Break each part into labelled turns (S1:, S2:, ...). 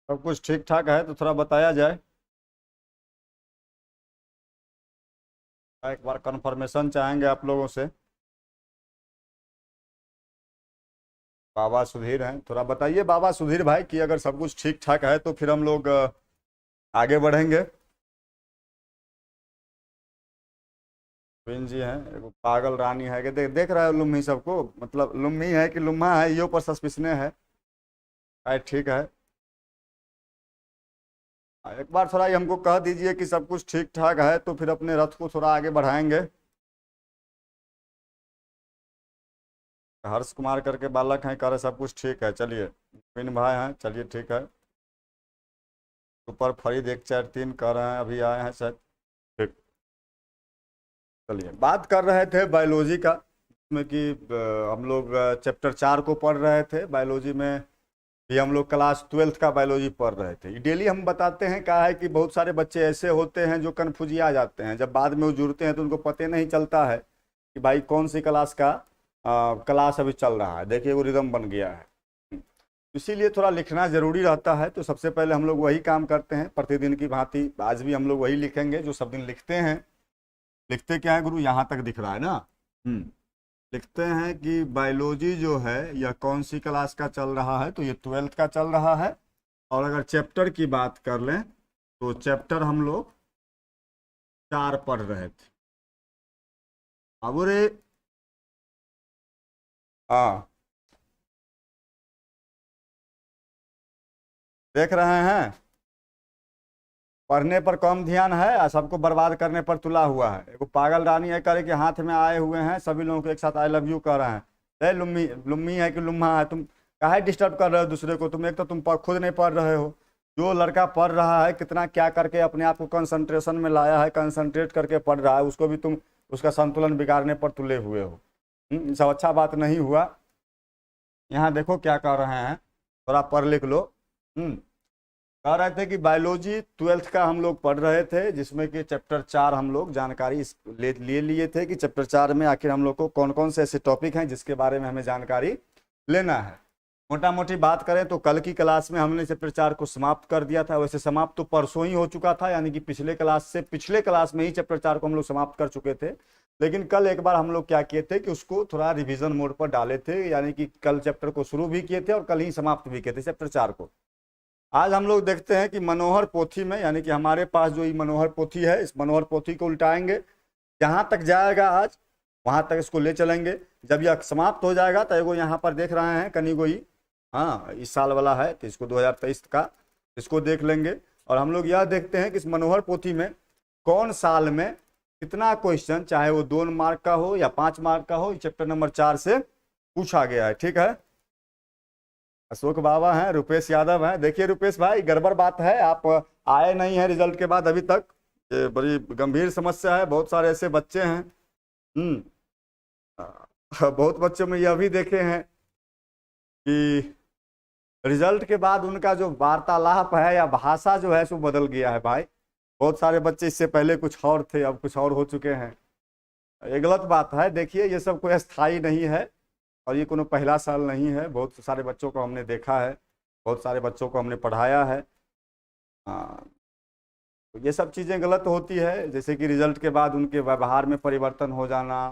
S1: सब कुछ ठीक ठाक है तो थोड़ा बताया जाए। एक बार कंफर्मेशन चाहेंगे आप लोगों से। बाबा सुधीर हैं, थोड़ा बताइए बाबा सुधीर भाई कि अगर सब कुछ ठीक ठाक है तो फिर हम लोग आगे बढ़ेंगे। बिन जी हैं, एगो पागल रानी है कि देख रहा है लुम्ही सबको, मतलब लुम्ही है कि लुम्हा है यो पर सस्पिशने है। ठीक है। एक बार थोड़ा ये हमको कह दीजिए कि सब कुछ ठीक ठाक है तो फिर अपने रथ को थोड़ा आगे बढ़ाएंगे। हर्ष कुमार करके बालक हैं, कह रहे सब कुछ ठीक है, चलिए। बिन भाई हैं, चलिए ठीक है। ऊपर फरीद 143 कह रहे हैं अभी आए हैं शायद। ठीक। चलिए, बात कर रहे थे बायोलॉजी का, जिसमें कि हम लोग चैप्टर 4 को पढ़ रहे थे बायोलॉजी में। भी हम लोग क्लास 12th का बायोलॉजी पढ़ रहे थे। डेली हम बताते हैं, कहा है कि बहुत सारे बच्चे ऐसे होते हैं जो कन्फ्यूजिया जाते हैं, जब बाद में वो जुड़ते हैं तो उनको पता नहीं चलता है कि भाई कौन सी क्लास का क्लास अभी चल रहा है। देखिए वो रिदम बन गया है। इसीलिए थोड़ा लिखना जरूरी रहता है। तो सबसे पहले हम लोग वही काम करते हैं प्रतिदिन की भांति, आज भी हम लोग वही लिखेंगे जो सब दिन लिखते हैं। लिखते क्या है गुरु, यहाँ तक दिख रहा है ना। लिखते हैं कि बायोलॉजी जो है यह कौन सी क्लास का चल रहा है, तो ये 12th का चल रहा है। और अगर चैप्टर की बात कर लें तो चैप्टर हम लोग 4 पढ़ रहे थे। अब रे, हाँ, देख रहे हैं, पढ़ने पर कम ध्यान है और सबको बर्बाद करने पर तुला हुआ है। एक पागल रानी है करे कि हाथ में आए हुए हैं, सभी लोगों को एक साथ आई लव यू कह रहे हैं। लुम्मी लुम्मी है कि लुम्हा है, तुम काहे डिस्टर्ब कर रहे हो दूसरे को। तुम एक तो तुम खुद नहीं पढ़ रहे हो। जो लड़का पढ़ रहा है कितना क्या करके अपने आप को कंसंट्रेशन में लाया है, कंसंट्रेट करके पढ़ रहा है, उसको भी तुम उसका संतुलन बिगाड़ने पर तुले हुए हो। सब अच्छा बात नहीं हुआ। यहाँ देखो क्या कर रहे हैं, थोड़ा पढ़ लिख लो। कह रहे थे कि बायोलॉजी 12th का हम लोग पढ़ रहे थे, जिसमें कि चैप्टर 4 हम लोग जानकारी ले लिए थे कि चैप्टर 4 में आखिर हम लोग को कौन कौन से ऐसे टॉपिक हैं जिसके बारे में हमें जानकारी लेना है। मोटा मोटी बात करें तो कल की क्लास में हमने चैप्टर 4 को समाप्त कर दिया था। वैसे समाप्त तो परसों ही हो चुका था, यानी कि पिछले क्लास में ही चैप्टर 4 को हम लोग समाप्त कर चुके थे। लेकिन कल एक बार हम लोग क्या किए थे कि उसको थोड़ा रिवीजन मोड पर डाले थे, यानी कि कल चैप्टर को शुरू भी किए थे और कल ही समाप्त भी किए थे चैप्टर 4 को। आज हम लोग देखते हैं कि मनोहर पोथी में, यानी कि हमारे पास जो ये मनोहर पोथी है, इस मनोहर पोथी को उल्टाएंगे। जहां तक जाएगा आज वहां तक इसको ले चलेंगे। जब यह समाप्त हो जाएगा तो एगो यहाँ पर देख रहे हैं कनिगोई, हाँ इस साल वाला है तो इसको 2023 का इसको देख लेंगे। और हम लोग यह देखते हैं कि इस मनोहर पोथी में कौन साल में कितना क्वेश्चन, चाहे वो 2 मार्क का हो या 5 मार्क का हो, चैप्टर नंबर 4 से पूछा गया है। ठीक है। अशोक बाबा हैं, रुपेश यादव हैं। देखिए रुपेश भाई, गड़बड़ बात है, आप आए नहीं हैं रिजल्ट के बाद अभी तक। ये बड़ी गंभीर समस्या है। बहुत सारे ऐसे बच्चे हैं, बहुत बच्चों में यह भी देखे हैं कि रिजल्ट के बाद उनका जो वार्तालाप है या भाषा जो है सो बदल गया है भाई। बहुत सारे बच्चे इससे पहले कुछ और थे, अब कुछ और हो चुके हैं। ये गलत बात है। देखिए ये सब कोई स्थायी नहीं है और ये कोनो पहला साल नहीं है। बहुत सारे बच्चों को हमने देखा है, बहुत सारे बच्चों को हमने पढ़ाया है। हाँ, तो ये सब चीज़ें गलत होती है, जैसे कि रिजल्ट के बाद उनके व्यवहार में परिवर्तन हो जाना,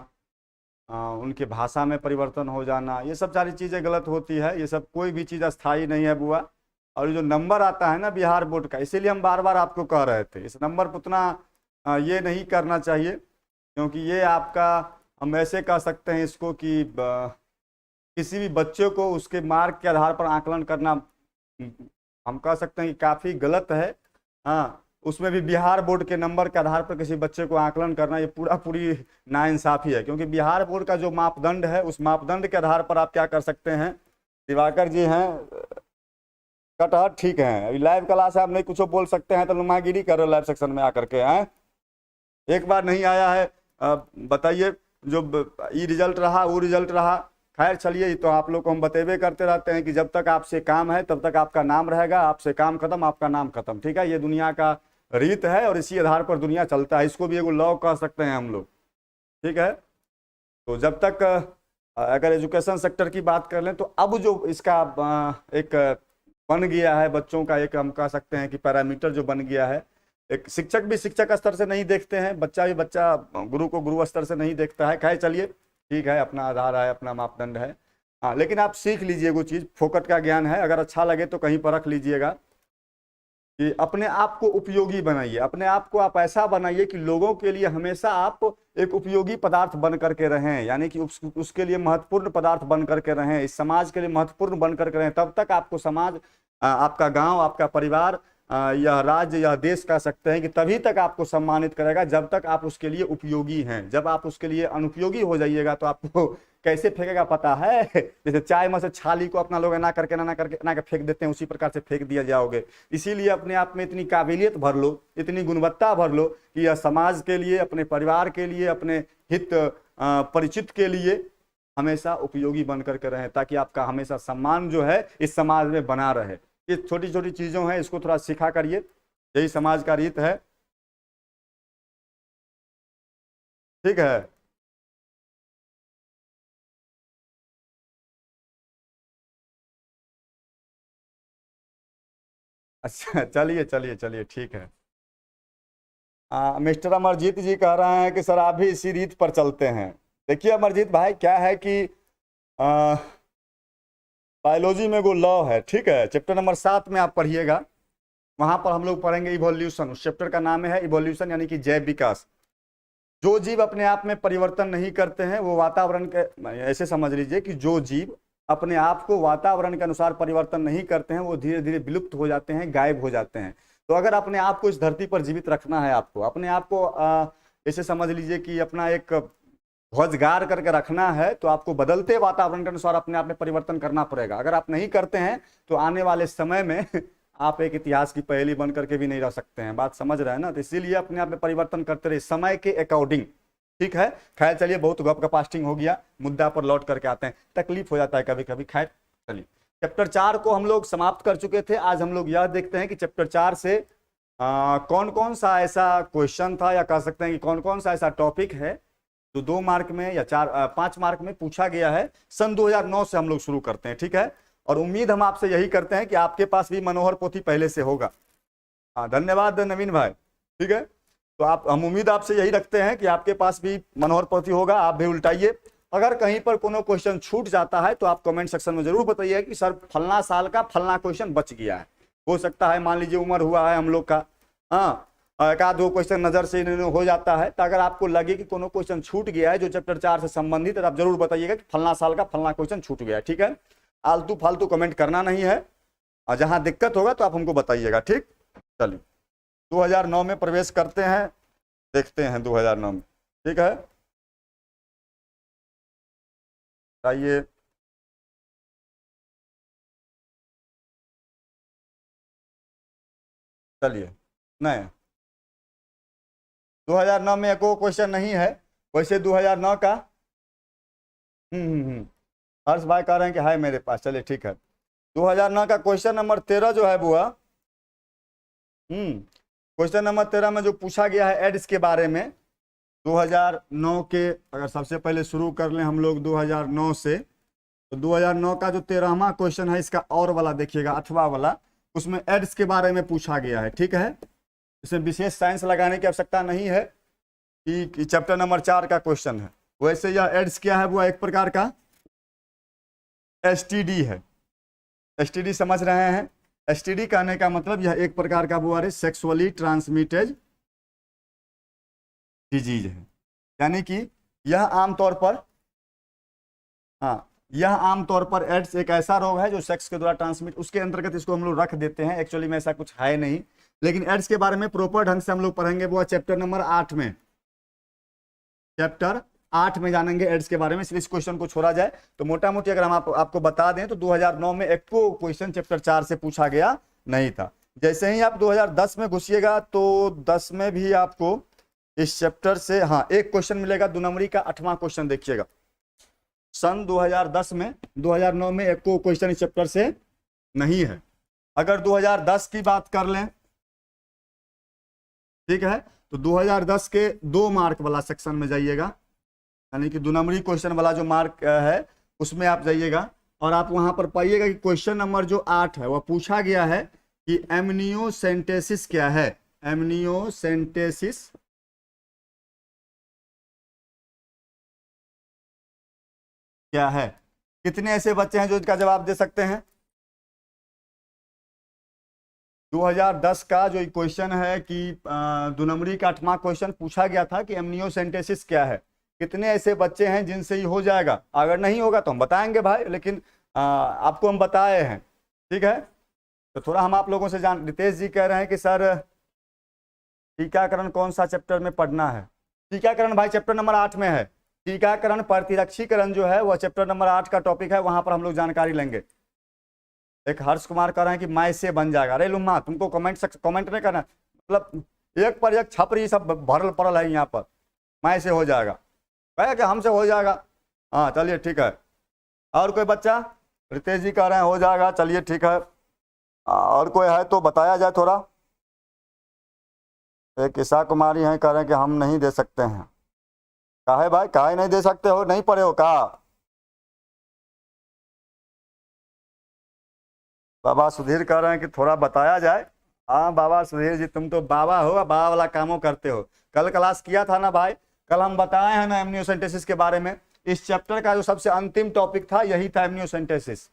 S1: उनके भाषा में परिवर्तन हो जाना, ये सब सारी चीज़ें गलत होती है। ये सब कोई भी चीज़ अस्थायी नहीं है बुआ। और जो नंबर आता है ना बिहार बोर्ड का, इसीलिए हम बार बार आपको कह रहे थे इस नंबर पर उतना ये नहीं करना चाहिए, क्योंकि ये आपका, हम ऐसे कह सकते हैं इसको कि किसी भी बच्चे को उसके मार्क के आधार पर आकलन करना हम कह सकते हैं कि काफ़ी गलत है। हाँ, उसमें भी बिहार बोर्ड के नंबर के आधार पर किसी बच्चे को आकलन करना ये पूरी नाइंसाफ़ी है। क्योंकि बिहार बोर्ड का जो मापदंड है उस मापदंड के आधार पर आप क्या कर सकते हैं। दिवाकर जी हैं, कटहर ठीक है, अभी लाइव क्लास है, आप नहीं कुछ बोल सकते हैं तो नुमागिरी कर रहे हो लाइव सेक्शन में आकर के हैं। एक बार नहीं आया है, बताइए जो ई रिजल्ट रहा वो रिजल्ट रहा। खैर चलिए, तो आप लोग को हम बतेबे करते रहते हैं कि जब तक आपसे काम है तब तक आपका नाम रहेगा, आपसे काम खत्म आपका नाम खत्म। ठीक है, ये दुनिया का रीत है और इसी आधार पर दुनिया चलता है। इसको भी एगो लॉ कह सकते हैं हम लोग। ठीक है, तो जब तक अगर एजुकेशन सेक्टर की बात कर लें तो अब जो इसका एक बन गया है बच्चों का, एक हम कह सकते हैं कि पैरामीटर जो बन गया है। एक शिक्षक भी शिक्षक स्तर से नहीं देखते हैं, बच्चा भी बच्चा गुरु को गुरु स्तर से नहीं देखता है। खैर चलिए ठीक है, अपना आधार है, अपना मापदंड है। हाँ, लेकिन आप सीख लीजिए वो चीज़, फोकट का ज्ञान है, अगर अच्छा लगे तो कहीं पर रख लीजिएगा कि अपने आप को उपयोगी बनाइए, अपने आप को आप ऐसा बनाइए कि लोगों के लिए हमेशा आप एक उपयोगी पदार्थ बन करके रहें, यानी कि उसके लिए महत्वपूर्ण पदार्थ बन करके रहें, इस समाज के लिए महत्वपूर्ण बन करके रहें। तब तक आपको समाज, आपका गांव, आपका परिवार, यह राज्य, यह देश कह सकते हैं कि तभी तक आपको सम्मानित करेगा जब तक आप उसके लिए उपयोगी हैं। जब आप उसके लिए अनुपयोगी हो जाइएगा तो आपको कैसे फेंकेगा पता है? जैसे चाय में से छाली को अपना लोग ना फेंक देते हैं, उसी प्रकार से फेंक दिया जाओगे। इसीलिए अपने आप में इतनी काबिलियत भर लो, इतनी गुणवत्ता भर लो कि यह समाज के लिए, अपने परिवार के लिए, अपने हित परिचित के लिए हमेशा उपयोगी बन करके रहें, ताकि आपका हमेशा सम्मान जो है इस समाज में बना रहे। ये छोटी छोटी चीज़ों हैं, इसको थोड़ा सीखा करिए, यही समाज का रीत है। ठीक है, अच्छा चलिए चलिए चलिए ठीक है। मिस्टर अमरजीत जी कह रहे हैं कि सर आप भी इसी रीत पर चलते हैं। देखिए अमरजीत भाई, क्या है कि बायोलॉजी में वो लॉ है, ठीक है, चैप्टर नंबर 7 में आप पढ़िएगा, वहां पर हम लोग पढ़ेंगे इवोल्यूशन। उस चैप्टर का नाम है इवोल्यूशन, यानी कि जैव विकास। जो जीव अपने आप में परिवर्तन नहीं करते हैं वो वातावरण के, ऐसे समझ लीजिए कि जो जीव अपने आप को वातावरण के अनुसार परिवर्तन नहीं करते हैं वो धीरे धीरे विलुप्त हो जाते हैं, गायब हो जाते हैं। तो अगर अपने आप को इस धरती पर जीवित रखना है, आपको अपने आप को ऐसे समझ लीजिए कि अपना एक ध्वजगार करके रखना है, तो आपको बदलते वातावरण के अनुसार अपने आप में परिवर्तन करना पड़ेगा। अगर आप नहीं करते हैं तो आने वाले समय में आप एक इतिहास की पहेली बन करके भी नहीं रह सकते हैं। बात समझ रहे हैं ना? तो इसीलिए अपने आप में परिवर्तन करते रहे समय के अकॉर्डिंग। ठीक है, खैर चलिए, बहुत गप गपास्टिंग हो गया, मुद्दा पर लौट करके आते हैं, तकलीफ हो जाता है कभी कभी। खैर चलिए, चैप्टर 4 को हम लोग समाप्त कर चुके थे। आज हम लोग यह देखते हैं कि चैप्टर 4 से कौन कौन सा ऐसा क्वेश्चन था, या कह सकते हैं कि कौन कौन सा ऐसा टॉपिक है जो 2 मार्क में या 5 मार्क में पूछा गया है। सन 2009 से हम लोग शुरू करते हैं, ठीक है, और उम्मीद हम आपसे यही करते हैं कि आपके पास भी मनोहर पोथी पहले से होगा। हाँ, धन्यवाद नवीन भाई। ठीक है, तो हम उम्मीद आपसे यही रखते हैं कि आपके पास भी मनोहर पोथी होगा, आप भी उल्टाइए। अगर कहीं पर कोनो क्वेश्चन छूट जाता है तो आप कमेंट सेक्शन में जरूर बताइए कि सर फलना साल का फलना क्वेश्चन बच गया है। हो सकता है, मान लीजिए उम्र हुआ है हम लोग का, हाँ, एक आध 2 क्वेश्चन नजर से हो जाता है, तो अगर आपको लगे कि कोनो क्वेश्चन छूट गया है जो चैप्टर 4 से संबंधित है, तो आप जरूर बताइएगा कि फलना साल का फलना क्वेश्चन छूट गया है। ठीक है, आलतू फालतू कमेंट करना नहीं है, और जहां दिक्कत होगा तो आप हमको बताइएगा। ठीक, चलिए 2009 में प्रवेश करते हैं, देखते हैं 2009 में। ठीक है, आइए, चलिए। नहीं, 2009 में एको क्वेश्चन नहीं है वैसे 2009 का। हर्ष भाई कह रहे हैं कि है मेरे पास, चलिए ठीक है। 2009 का क्वेश्चन नंबर 13 जो है बुआ, क्वेश्चन नंबर 13 में जो पूछा गया है एड्स के बारे में 2009 के, अगर सबसे पहले शुरू कर लें हम लोग 2009 से, तो 2009 का जो 13वां क्वेश्चन है, इसका और वाला देखिएगा, 8वां वाला, उसमें एड्स के बारे में पूछा गया है। ठीक है, इसमें विशेष साइंस लगाने की आवश्यकता नहीं है कि चैप्टर नंबर 4 का क्वेश्चन है। वैसे यह एड्स क्या है, वो एक प्रकार का एसटीडी है। एसटीडी समझ रहे हैं? एसटीडी कहने का मतलब यह एक प्रकार का वो सेक्सुअली ट्रांसमिटेड डिजीज है, यानी कि यह आमतौर पर, हाँ, यह आमतौर पर एड्स एक ऐसा रोग है जो सेक्स के द्वारा ट्रांसमिट, उसके अंतर्गत इसको हम लोग रख देते हैं। एक्चुअली में ऐसा कुछ है नहीं, लेकिन एड्स के बारे में प्रॉपर ढंग से हम लोग पढ़ेंगे, वो चैप्टर नंबर 8 में, चैप्टर 8 में जानेंगे एड्स के बारे में। इसलिए इस क्वेश्चन को छोड़ा जाए तो मोटा मोटी अगर हम आपको बता दें तो 2009 में एक को क्वेश्चन चैप्टर 4 से पूछा गया नहीं था। जैसे ही आप 2010 में घुसिएगा तो 10 में भी आपको इस चैप्टर से, हाँ, एक क्वेश्चन मिलेगा, 2 नंबरी का 8वां क्वेश्चन देखिएगा। सन 2010 में, 2009 में एक को क्वेश्चन इस चैप्टर से नहीं है। अगर 2010 की बात कर लें, ठीक है, तो 2010 के 2 मार्क वाला सेक्शन में जाइएगा, यानी कि 2 नंबरी क्वेश्चन वाला जो मार्क है उसमें आप जाइएगा, और आप वहां पर पाइएगा कि क्वेश्चन नंबर जो 8 है वह पूछा गया है कि एमनियोसेंटेसिस क्या है। एमनियोसेंटेसिस क्या है। कितने ऐसे बच्चे हैं जो इसका जवाब दे सकते हैं। 2010 का जो क्वेश्चन है कि 2 नंबरी का 8वां क्वेश्चन पूछा गया था कि एमनियोसेंटेसिस क्या है। कितने ऐसे बच्चे हैं जिनसे ये हो जाएगा। अगर नहीं होगा तो हम बताएंगे भाई, लेकिन आपको हम बताए हैं। ठीक है, तो थोड़ा हम आप लोगों से जान। रितेश जी कह रहे हैं कि सर टीकाकरण कौन सा चैप्टर में पढ़ना है। टीकाकरण भाई चैप्टर नंबर 8 में है। टीकाकरण प्रतिरक्षीकरण जो है वह चैप्टर नंबर 8 का टॉपिक है, वहां पर हम लोग जानकारी लेंगे। एक हर्ष कुमार कह रहे हैं कि मैं से बन जाएगा। अरे लुम्मा, तुमको कमेंट नहीं करना, मतलब एक पर एक छपरी सब भरल पड़ल है यहाँ पर। मैं से हो जाएगा, कहे कि हमसे हो जाएगा। हाँ चलिए ठीक है। और कोई बच्चा। रितेश जी कह रहे हैं हो जाएगा, चलिए ठीक है। और कोई है तो बताया जाए थोड़ा। एक ईशा कुमारी हैं, कह रहे हैं कि हम नहीं दे सकते हैं। काहे भाई, काहे नहीं दे सकते हो, नहीं पढ़े हो कहा। बाबा सुधीर कह रहे हैं कि थोड़ा बताया जाए। हाँ बाबा सुधीर जी, तुम तो बाबा हो, बाबा वाला कामों करते हो। कल क्लास किया था ना भाई, कल हम बताए हैं ना एमनियोसेंटेसिस के बारे में। इस चैप्टर का जो सबसे अंतिम टॉपिक था यही था एमनियोसेंटेसिस।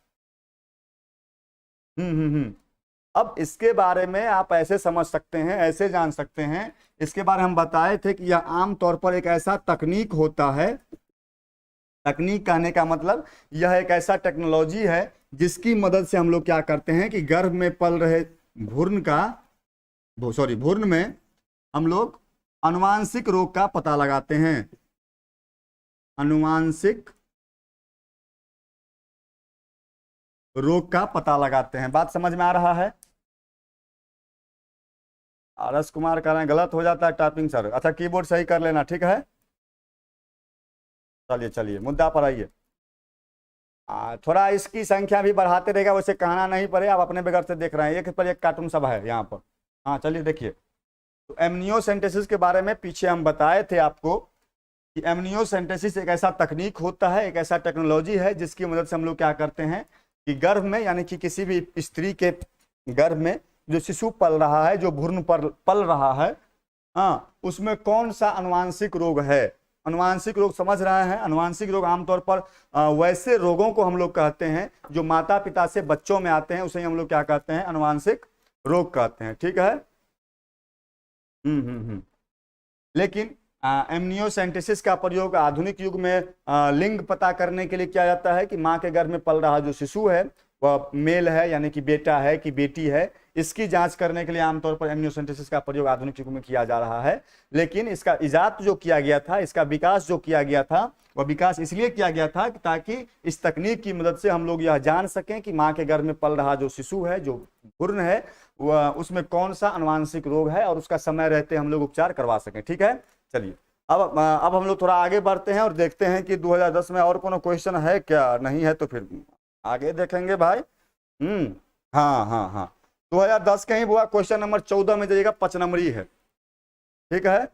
S1: अब इसके बारे में आप ऐसे समझ सकते हैं, ऐसे जान सकते हैं। इसके बारे में हम बताए थे कि यह आमतौर पर एक ऐसा तकनीक होता है। तकनीक कहने का मतलब यह एक ऐसा टेक्नोलॉजी है जिसकी मदद से हम लोग क्या करते हैं कि गर्भ में पल रहे भ्रूण में हम लोग आनुवांशिक रोग का पता लगाते हैं। आनुवांशिक रोग का पता लगाते हैं। बात समझ में आ रहा है। आरएस कुमार कह रहे हैं गलत हो जाता है टाइपिंग सर। अच्छा कीबोर्ड सही कर लेना, ठीक है। चलिए चलिए मुद्दा पर आइए। थोड़ा इसकी संख्या भी बढ़ाते रहेगा, वैसे कहना नहीं पड़े, आप अपने बगैर से देख रहे हैं। एक पर एक कार्टून सब है यहाँ पर। हाँ चलिए देखिए, तो एमनियोसेंटेसिस के बारे में पीछे हम बताए थे आपको कि एमनियोसेंटेसिस एक ऐसा तकनीक होता है, एक ऐसा टेक्नोलॉजी है जिसकी मदद से हम लोग क्या करते हैं कि गर्भ में, यानी कि किसी भी स्त्री के गर्भ में जो शिशु पल रहा है, जो भ्रूण पर पल रहा है, हाँ उसमें कौन सा आनुवांशिक रोग है। आनुवांशिक रोग समझ रहे हैं। आनुवांशिक रोग आमतौर पर वैसे रोगों को हम लोग कहते हैं जो माता पिता से बच्चों में आते हैं, उसे हम लोग क्या कहते हैं, आनुवांशिक रोग कहते हैं। ठीक है। लेकिन एमनियोसेंटेसिस का प्रयोग आधुनिक युग में लिंग पता करने के लिए किया जाता है कि माँ के गर्भ में पल रहा जो शिशु है वह मेल है, यानी कि बेटा है कि बेटी है। इसकी जांच करने के लिए आमतौर पर एमनियोसेंटेसिस का प्रयोग आधुनिक युग में किया जा रहा है। लेकिन इसका इजाद जो किया गया था, इसका विकास जो किया गया था, वह विकास इसलिए किया गया था ताकि इस तकनीक की मदद से हम लोग यह जान सकें कि माँ के गर्भ में पल रहा जो शिशु है, जो भ्रूण है, वह उसमें कौन सा आनुवांशिक रोग है और उसका समय रहते हम लोग उपचार करवा सकें। ठीक है। चलिए अब हम लोग थोड़ा आगे बढ़ते हैं और देखते हैं कि 2010 में और कोनो क्वेश्चन है क्या। नहीं है तो फिर आगे देखेंगे भाई। हाँ 2010 का ही हुआ। क्वेश्चन नंबर 14 में जाइएगा, 5 नंबरी है। ठीक है।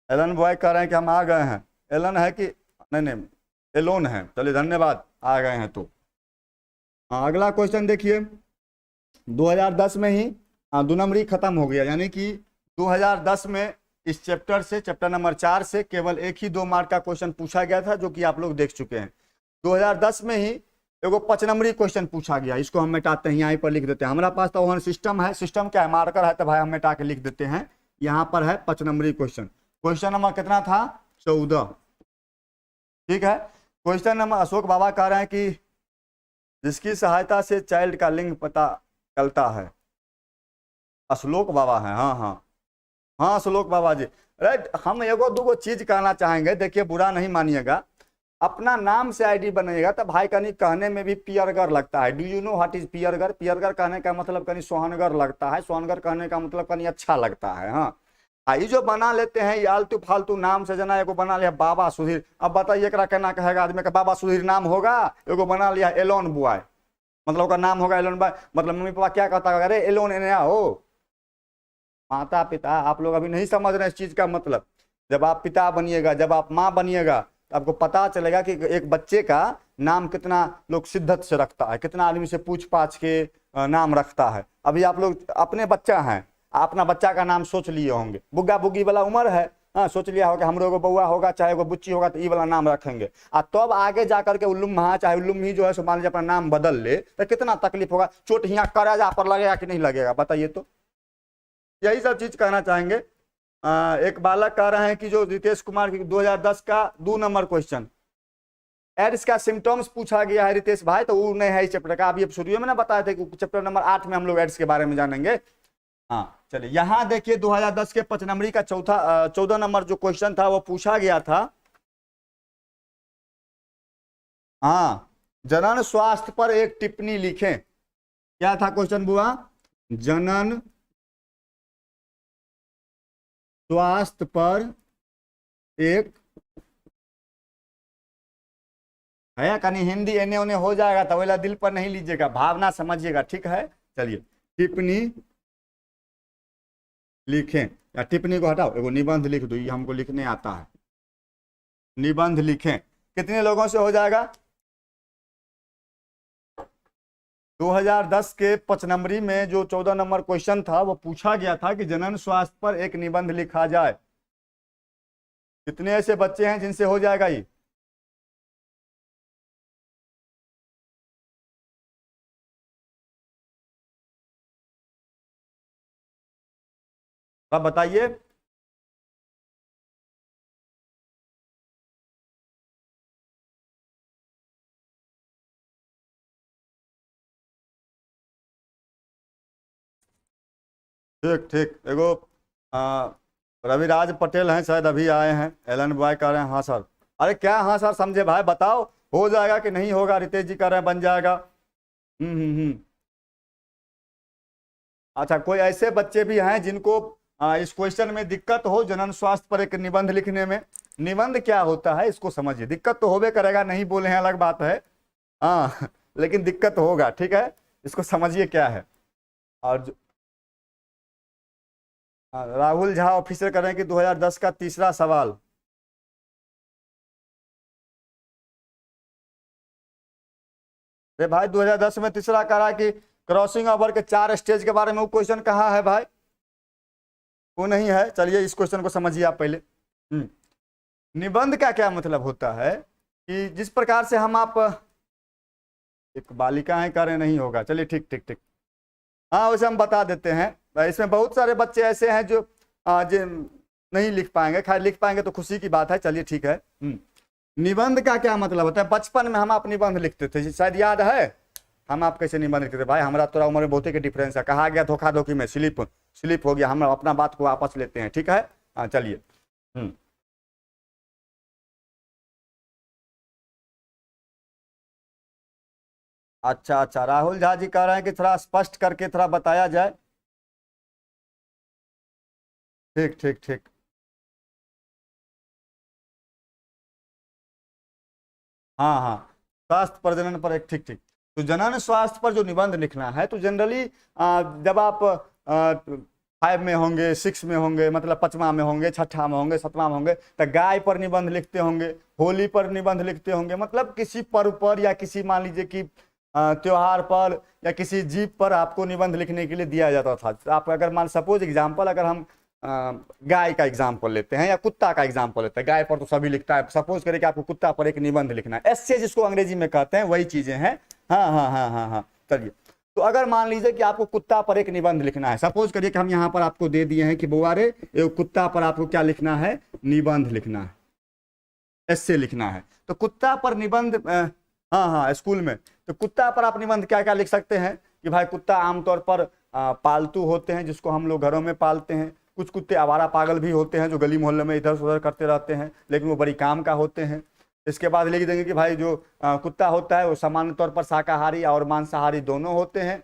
S1: एलन बॉय कह रहे हैं कि हम आ गए हैं। एलन है कि नहीं एलोन है। चलिए धन्यवाद, आ गए हैं तो। अगला क्वेश्चन देखिए। 2010 में ही 2 नंबरी खत्म हो गया, यानी कि 2010 में इस चैप्टर से, चैप्टर नंबर 4 से केवल 1 ही 2 मार्क का क्वेश्चन पूछा गया था, जो कि आप लोग देख चुके हैं। 2010 में ही एगो 5 नंबरी क्वेश्चन पूछा गया। इसको हम मिटाते हैं, यहाँ पर लिख देते हैं। हमारा पास तो वहाँ सिस्टम है। सिस्टम क्या है, मार्कर है, तो भाई हम मिटा के लिख देते हैं। यहाँ पर है 5 नंबरी क्वेश्चन। क्वेश्चन नंबर कितना था, 14। ठीक है। क्वेश्चन नंबर अशोक बाबा कह रहे हैं कि जिसकी सहायता से चाइल्ड का लिंग पता चलता है। अशोक बाबा है। हाँ अशोक बाबा जी। राइट। हम एगो दूगो चीज कहना चाहेंगे, देखिए बुरा नहीं मानिएगा। अपना नाम से आईडी बनाइएगा तो भाई कहीं कहने में भी पियरगर लगता है। Do you know what is पियरगर। पियरगर कहने का मतलब कहीं सोहनगर लगता है। सोहनगर कहने का मतलब कहीं अच्छा लगता है। हाँ ये जो बना लेते हैं ये आलतू फालतू नाम से, जना एगो बना लिया बाबा सुधीर। अब बताइए एकरा कहना कहेगा आदमी का बाबा सुधीर नाम होगा। एगो बना लिया एलोन बॉय, मतलब उसका नाम होगा एलोन बॉय। मतलब मम्मी पापा क्या कहता है, अरे एलोन एनया हो। माता पिता, आप लोग अभी नहीं समझ रहे इस चीज का मतलब। जब आप पिता बनिएगा, जब आप माँ बनिएगा, तो आपको पता चलेगा कि एक बच्चे का नाम कितना लोग शिद्दत से रखता है, कितना आदमी से पूछ पाछ के नाम रखता है। अभी आप लोग अपने बच्चा हैं, अपना बच्चा का नाम सोच लिए होंगे, बुग्गा बुग्गी वाला उम्र है, हाँ सोच लिया होगा हमरो को बउआ होगा चाहे वो बुच्ची होगा तो ये वाला नाम रखेंगे। तब तो आगे जाकर के उल्लुम महा चाहे उल्लुम ही जो है सो मान लीजिए अपना नाम बदल ले तो कितना तकलीफ होगा, चोट यहाँ करेजा पर लगेगा कि नहीं लगेगा बताइए। तो यही सब चीज कहना चाहेंगे। एक बालक कह रहे हैं कि जो रितेश कुमार की 2010 का 2 नंबर क्वेश्चन एड्स का सिम्टम्स पूछा गया है रितेश भाई, तो वो नहीं है इस चैप्टर का। अभी शुरू में ना बताया था कि चैप्टर नंबर 8 में हम लोग एड्स के बारे में जानेंगे। हाँ चलिए यहाँ देखिए 2010 के 5 नंबरी का 14 नंबर जो क्वेश्चन था वो पूछा गया था। हाँ, जनन स्वास्थ्य पर एक टिप्पणी लिखें। क्या था क्वेश्चन बुआ? जनन स्वास्थ्य पर एक है, कहीं हिंदी एने ओने हो जाएगा तो वेला दिल पर नहीं लीजिएगा, भावना समझिएगा, ठीक है। चलिए टिप्पणी लिखें, या टिप्पणी को हटाओ, एगो निबंध लिख दो, ये हमको लिखने आता है। निबंध लिखें, कितने लोगों से हो जाएगा? 2010 के 5 नंबरी में जो 14 नंबर क्वेश्चन था वो पूछा गया था कि जनन स्वास्थ्य पर एक निबंध लिखा जाए। कितने ऐसे बच्चे हैं जिनसे हो जाएगा ये? अब बताइए। ठीक ठीक, एगो रविराज पटेल हैं शायद अभी आए हैं, एलन बॉय कह रहे हैं हाँ सर। अरे क्या हाँ सर समझे भाई, बताओ हो जाएगा कि नहीं होगा? रितेश जी कह रहे हैं बन जाएगा। हम्म। अच्छा, कोई ऐसे बच्चे भी हैं जिनको इस क्वेश्चन में दिक्कत हो जनन स्वास्थ्य पर एक निबंध लिखने में? निबंध क्या होता है इसको समझिए। दिक्कत तो होबे करेगा, नहीं बोले हैं अलग बात है, हाँ लेकिन दिक्कत होगा, ठीक है। इसको समझिए क्या है। और राहुल झा ऑफिसर कर रहे हैं कि 2010 का तीसरा सवाल। अरे भाई 2010 में तीसरा करा कि क्रॉसिंग ओवर के 4 स्टेज के बारे में वो क्वेश्चन कहाँ है भाई? वो नहीं है। चलिए इस क्वेश्चन को समझिए आप पहले। निबंध का क्या मतलब होता है कि जिस प्रकार से हम आप एक बालिका है कह रहे नहीं होगा, चलिए ठीक ठीक ठीक, हाँ वैसे हम बता देते हैं। इसमें बहुत सारे बच्चे ऐसे हैं जो नहीं लिख पाएंगे, खैर लिख पाएंगे तो खुशी की बात है, चलिए ठीक है। निबंध का क्या मतलब होता है? बचपन में हम आप निबंध लिखते थे, शायद याद है। हम आप कैसे निबंध लिखते थे भाई? हमारा थोड़ा उम्र में बहुत ही डिफरेंस है। कहा गया धोखा धोखी में स्लिप हो गया, हम अपना बात को वापस लेते हैं, ठीक है। हाँ चलिए। अच्छा अच्छा, राहुल झा जी कह रहे हैं कि थोड़ा स्पष्ट करके थोड़ा बताया जाए। ठीक ठीक ठीक, हाँ हाँ, स्वास्थ्य प्रजनन पर एक, ठीक ठीक। तो जनन स्वास्थ्य पर जो निबंध लिखना है तो जनरली जब आप 5 में होंगे, 6 में होंगे, मतलब 5वां में होंगे, 6ठा में होंगे, 7वां में होंगे, तो गाय पर निबंध लिखते होंगे, होली पर निबंध लिखते होंगे, मतलब किसी पर्व पर या किसी मान लीजिए कि त्योहार पर या किसी जीव पर आपको निबंध लिखने के लिए दिया जाता था। तो आप अगर मान सपोज एग्जाम्पल, अगर हम गाय का एग्जाम्पल लेते हैं या कुत्ता का एग्जाम्पल लेते हैं, गाय पर तो सभी लिखता है, सपोज करें कि आपको कुत्ता पर एक निबंध लिखना है, ऐसे जिसको अंग्रेजी में कहते हैं, वही चीजें हैं। हाँ हाँ हाँ हाँ हाँ, चलिए। तो अगर मान लीजिए कि आपको कुत्ता पर एक निबंध लिखना है, सपोज करिए कि हम यहाँ पर आपको दे दिए हैं कि बुआ रे एक कुत्ता पर आपको क्या लिखना है? निबंध लिखना है, ऐसे लिखना है। तो कुत्ता पर निबंध हाँ हाँ स्कूल में, तो कुत्ता पर आप निबंध क्या क्या लिख सकते हैं कि भाई कुत्ता आमतौर पर पालतू होते हैं जिसको हम लोग घरों में पालते हैं। कुछ कुत्ते आवारा पागल भी होते हैं जो गली मोहल्ले में इधर उधर करते रहते हैं, लेकिन वो बड़ी काम का होते हैं। इसके बाद लिख देंगे कि भाई जो कुत्ता होता है वो सामान्य तौर पर शाकाहारी और मांसाहारी दोनों होते हैं।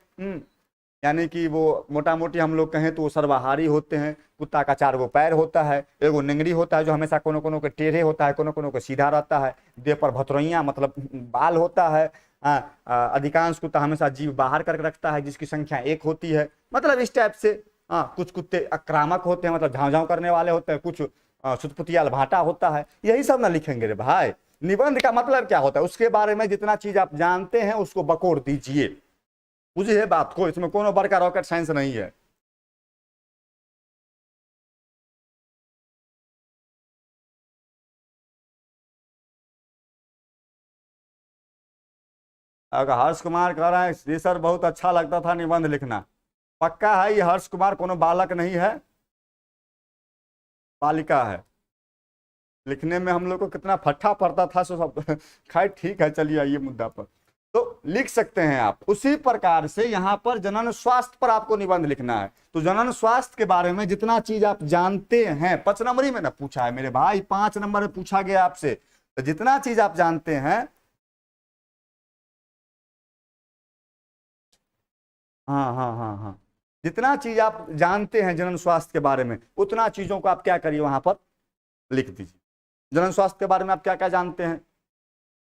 S1: यानी कि वो मोटा मोटी हम लोग कहें तो वो सर्वाहारी होते हैं। कुत्ता का 4 गो पैर होता है, एगो निंगड़ी होता है जो हमेशा कोनो कोनो के टेढ़े होता है, कोनो कोनो के सीधा रहता है, देह पर भतरोइयाँ मतलब बाल होता है। अधिकांश कुत्ता हमेशा जीभ बाहर करके रखता है जिसकी संख्या 1 होती है, मतलब इस टाइप से। कुछ कुत्ते आक्रामक होते हैं, मतलब झाँव झाँव करने वाले होते हैं, कुछ सुतपुतियाल भाटा होता है। यही सब ना लिखेंगे रे भाई। निबंध का मतलब क्या होता है, उसके बारे में जितना चीज आप जानते हैं उसको बकोर दीजिए, बुझिए बात को, इसमें कोनो बड़का रॉकेट साइंस नहीं है। अगर हर्ष कुमार कह रहे हैं जी सर बहुत अच्छा लगता था निबंध लिखना, पक्का है ये हर्ष कुमार कोनो बालक नहीं है, बालिका है। लिखने में हम लोग को कितना फट्टा पड़ता था सो सब खैर ठीक है, चलिए आइए मुद्दा पर। तो लिख सकते हैं आप उसी प्रकार से यहाँ पर जनन स्वास्थ्य पर आपको निबंध लिखना है। तो जनन स्वास्थ्य के बारे में जितना चीज आप जानते हैं, 5 नंबरी में ना पूछा है मेरे भाई, 5 नंबर में पूछा गया आपसे, तो जितना चीज आप जानते हैं, हाँ हाँ हाँ हाँ, जितना चीज आप जानते हैं जनन स्वास्थ्य के बारे में उतना चीजों को आप क्या करिए वहां पर लिख दीजिए। जनन स्वास्थ्य के बारे में आप क्या क्या जानते हैं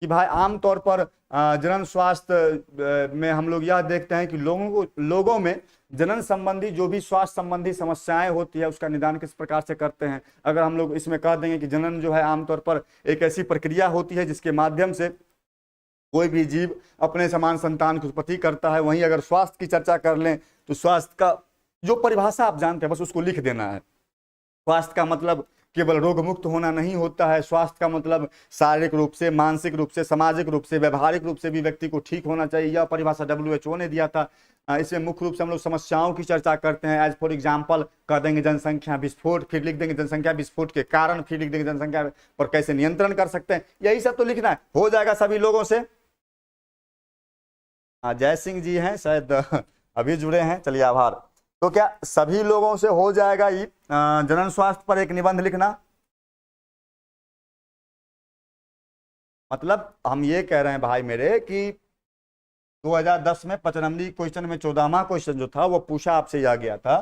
S1: कि भाई आमतौर पर जनन स्वास्थ्य में हम लोग यह देखते हैं कि लोगों में जनन संबंधी जो भी स्वास्थ्य संबंधी समस्याएं होती है उसका निदान किस प्रकार से करते हैं। अगर हम लोग इसमें कह देंगे कि जनन जो है आमतौर पर एक ऐसी प्रक्रिया होती है जिसके माध्यम से कोई भी जीव अपने समान संतान की उत्पत्ति करता है, वहीं अगर स्वास्थ्य की चर्चा कर लें तो स्वास्थ्य का जो परिभाषा आप जानते हैं बस उसको लिख देना है। स्वास्थ्य का मतलब केवल रोग मुक्त होना नहीं होता है, स्वास्थ्य का मतलब शारीरिक रूप से, मानसिक रूप से, सामाजिक रूप से, व्यवहारिक रूप से भी व्यक्ति को ठीक होना चाहिए। यह परिभाषा WHO ने दिया था। इसमें मुख्य रूप से हम लोग समस्याओं की चर्चा करते हैं। एज फॉर एग्जाम्पल कह देंगे जनसंख्या विस्फोट, फिर लिख देंगे जनसंख्या विस्फोट के कारण, फिर लिख देंगे जनसंख्या पर कैसे नियंत्रण कर सकते हैं, यही सब तो लिखना है। हो जाएगा सभी लोगों से। जय सिंह जी हैं शायद अभी जुड़े हैं, चलिए आभार। तो क्या सभी लोगों से हो जाएगा ये जनन स्वास्थ्य पर एक निबंध लिखना? मतलब हम ये कह रहे हैं भाई मेरे कि 2010 में 5 नंबरी क्वेश्चन में 14वां क्वेश्चन जो था वो पूछा आपसे आ गया था